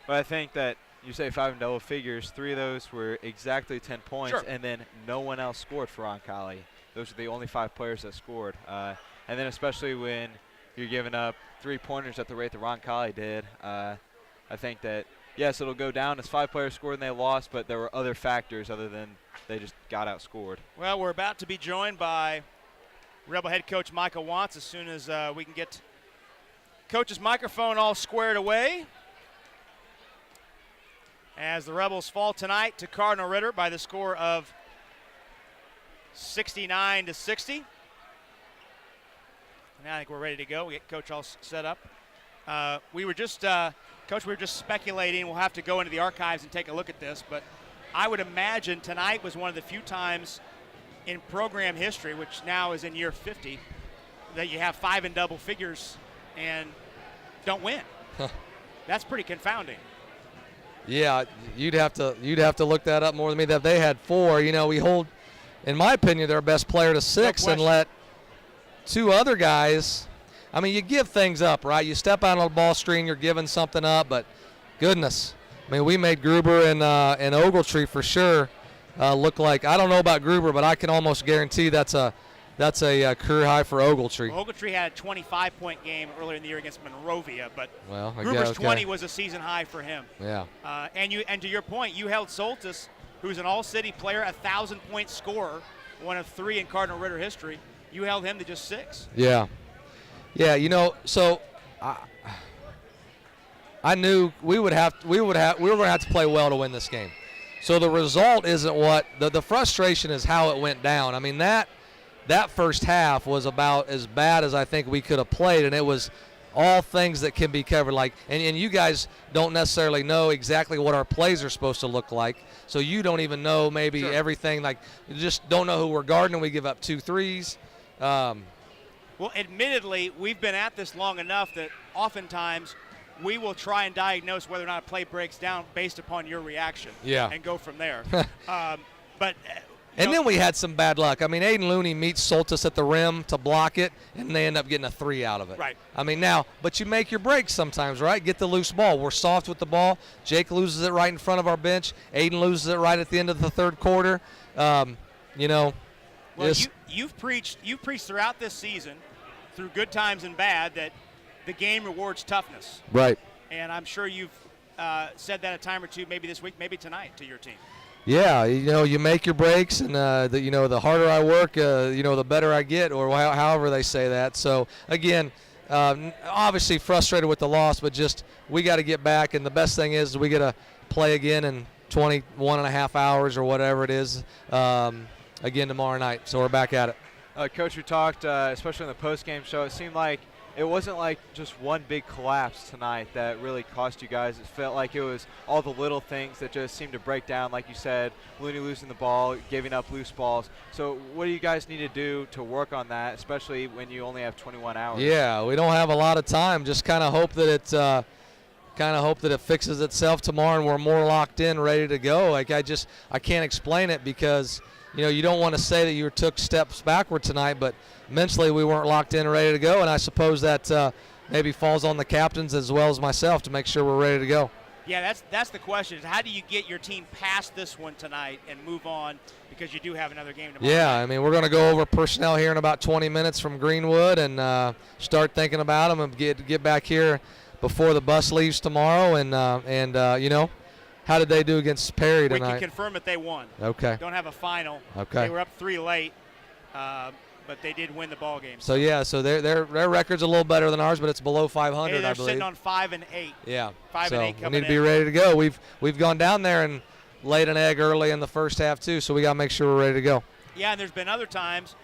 but I think that you say 5 in double figures, 3 of those were exactly 10 points, Sure. And then no one else scored for Roncalli. Those are the only 5 players that scored. And then especially when you're giving up 3-pointers at the rate that Roncalli did, I think that, yes, it'll go down as 5 players scored and they lost, but there were other factors other than they just got outscored. Well, we're about to be joined by Rebel head coach Michael Watts as soon as we can get coach's microphone all squared away. As the Rebels fall tonight to Cardinal Ritter by the score of 69-60. Now I think we're ready to go. We get Coach all set up. We were just speculating. We'll have to go into the archives and take a look at this, but I would imagine tonight was one of the few times in program history, which now is in year 50, that you have 5 in double figures and don't win. That's pretty confounding. Yeah, you'd have to look that up more than me. That they had 4. You know, we hold, in my opinion, their best player to 6 and let 2 other guys. I mean, you give things up, right? You step out on the ball screen, you're giving something up, but goodness. I mean, we made Gruber and Ogletree for sure look like, I don't know about Gruber, but I can almost guarantee that's a career high for Ogletree. Well, Ogletree had a 25-point game earlier in the year against Monrovia, but Gruber's Gruber's 20 was a season high for him. Yeah. And to your point, you held Soltis, who's an all-city player, a 1,000-point scorer, one of 3 in Cardinal Ritter history. You held him to just 6. Yeah. Yeah, you know, so I knew we were going to have to play well to win this game. So the result isn't what the frustration is how it went down. I mean, that first half was about as bad as I think we could have played, and it was all things that can be covered. Like, and you guys don't necessarily know exactly what our plays are supposed to look like, so you don't even know maybe everything. Like, you just don't know who we're guarding. We give up 2 threes. Well, admittedly, we've been at this long enough that oftentimes we will try and diagnose whether or not a play breaks down based upon your reaction and go from there. But And then we had some bad luck. I mean, Aiden Looney meets Soltis at the rim to block it, and they end up getting a 3 out of it. Right. I mean, but you make your breaks sometimes, right? Get the loose ball. We're soft with the ball. Jake loses it right in front of our bench. Aiden loses it right at the end of the third quarter. Well, you've preached throughout this season, through good times and bad, that the game rewards toughness. Right. And I'm sure you've said that a time or two, maybe this week, maybe tonight, to your team. Yeah, you make your breaks, and the harder I work, the better I get, or however they say that. So again, obviously frustrated with the loss, but just we got to get back, and the best thing is we got to play again in 21 and a half hours or whatever it is again tomorrow night. So we're back at it. Coach, we talked, especially in the post-game show, it seemed like it wasn't like just one big collapse tonight that really cost you guys. It felt like it was all the little things that just seemed to break down, like you said, Looney losing the ball, giving up loose balls. So what do you guys need to do to work on that, especially when you only have 21 hours? Yeah, we don't have a lot of time. Just kind of hope that it fixes itself tomorrow and we're more locked in, ready to go. I can't explain it because you don't want to say that you took steps backward tonight, but mentally we weren't locked in, ready to go, and I suppose that maybe falls on the captains as well as myself to make sure we're ready to go. Yeah, that's the question. Is how do you get your team past this one tonight and move on, because you do have another game tomorrow? Yeah, I mean, we're going to go over personnel here in about 20 minutes from Greenwood and start thinking about them and get back here before the bus leaves tomorrow, and how did they do against Perry tonight? We can confirm that they won. Okay. Don't have a final. Okay. They were up 3 late, but they did win the ball game. So their record's a little better than ours, but it's below 500, they're I believe. sitting on 5-8. Yeah. 5-8 coming in. We need to be ready to go. We've gone down there and laid an egg early in the first half too, so we got to make sure we're ready to go. Yeah, and there's been other times.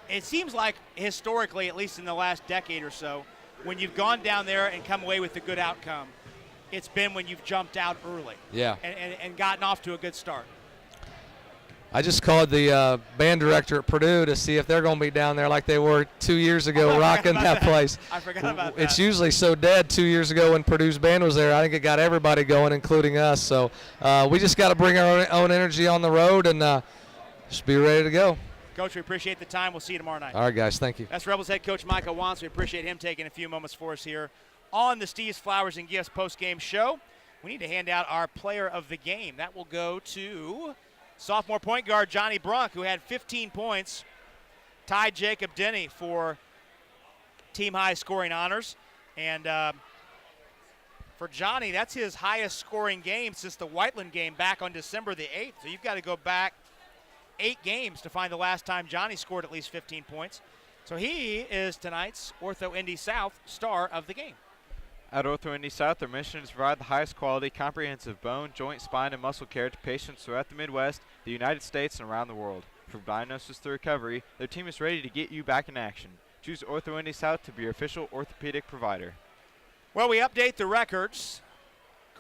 It seems like historically, at least in the last decade or so, when you've gone down there and come away with a good outcome, it's been when you've jumped out early. Yeah. And gotten off to a good start. I just called the band director at Purdue to see if they're going to be down there like they were 2 years ago, rocking that place. I forgot about that. It's usually so dead 2 years ago when Purdue's band was there. I think it got everybody going, including us. So we just got to bring our own energy on the road and just be ready to go. Coach, we appreciate the time. We'll see you tomorrow night. All right, guys. Thank you. That's Rebels head coach Michael Wantz. We appreciate him taking a few moments for us here on the Steve's Flowers and Gifts post-game show. We need to hand out our player of the game. That will go to sophomore point guard Johnny Brunk, who had 15 points, tied Jacob Denny for team high scoring honors. And for Johnny, that's his highest scoring game since the Whiteland game back on December the 8th. So you've got to go back 8 games to find the last time Johnny scored at least 15 points. So he is tonight's Ortho Indy South star of the game. At Ortho Indy South, their mission is to provide the highest quality, comprehensive bone, joint, spine, and muscle care to patients throughout the Midwest, the United States, and around the world. From diagnosis to recovery, their team is ready to get you back in action. Choose Ortho Indy South to be your official orthopedic provider. Well, we update the records